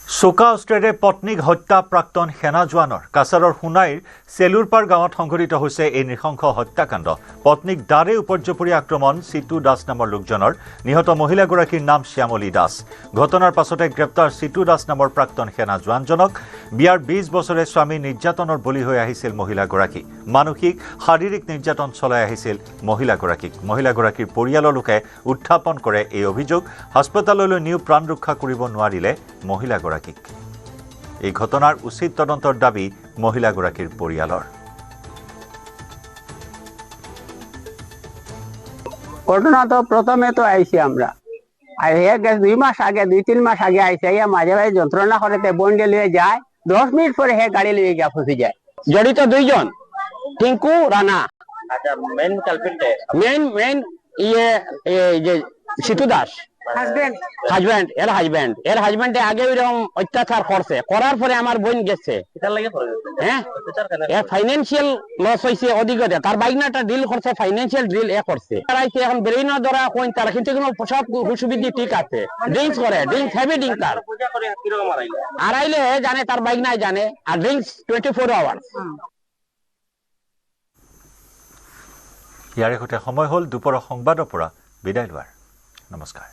চোকা অস্ত্ৰেৰে পত্নীক হত্যা প্ৰাক্তন সেনা জোৱানৰ কাছাৰৰ সোণাইৰ চেলুৰপাৰ গাঁৱত সংঘটিত হৈছে এই নৃশংস হত্যাকাণ্ড। পত্নীক দাৰে উপৰ্যপৰি আক্ৰমণ চিটু দাস নামৰ লোকজনৰ। নিহত মহিলাগৰাকীৰ নাম শ্যামলী দাস। ঘটনাৰ পাছতে গ্ৰেপ্তাৰ চিটু দাস নামৰ প্ৰাক্তন সেনা জোৱানজনক। বিয়াৰ 20 বছৰে স্বামী নিৰ্যাতনৰ বলি হৈ আহিছিল মহিলাগৰাকী। মানসিক শাৰীৰিক নিৰ্যাতন চলাই আহিছিল মহিলাগৰাকীক। মহিলাগৰাকীৰ পৰিয়ালৰ লোকে উত্থাপন কৰে এই অভিযোগ। হাস্পতাললৈ নিও প্ৰাণ ৰক্ষা কৰিব নোৱাৰিলে মহিলাগৰাকী। এই ঘটনাৰ উচিত তদন্তৰ দাবী মহিলাগৰাকীৰ পৰিয়ালৰ। ঘটনা তো প্রথমে তো আইসি আমরা আর 2 মাস আগে 2-3 মাস আগে আইসি মাঝে মাঝে যন্ত্রণা করতে বন্ডে লিয়ে যায় 10 মিনিট পরে গাড়ি লিয়ে গিয়ে ফুসি যায়। জড়িত 2 জন টিঙ্কু রানা। আচ্ছা মেইন কালপ্রিট মেইন যে সিতু দাস এর হাজবেন্ড আগে ওইরকম অত্যাচার করছে, করার পরে আমার বোন গেছে। হ্যাঁ ফাইন্যান্সিয়াল লস হয়েছে অধিকতে, তার বাইকনাটা ডিল করছে, ফাইন্যান্সিয়াল ডিল করছে। এখন ব্রেইনের দ্বারা কোন তারা কিন্তু সব সুবিধা ঠিক আছে। ড্রিঙ্কস করে, ড্রিঙ্কস হেভি ড্রিঙ্কার। আড়াইলে জানে তার বাইক নাই জানে, আর ড্রিঙ্কস 24 আওয়ার্স। ইয়াৰে সৈতে সময় হ'ল দুপৰৰ সংবাদৰ পৰা বিদায় লোৱাৰ। নমস্কাৰ।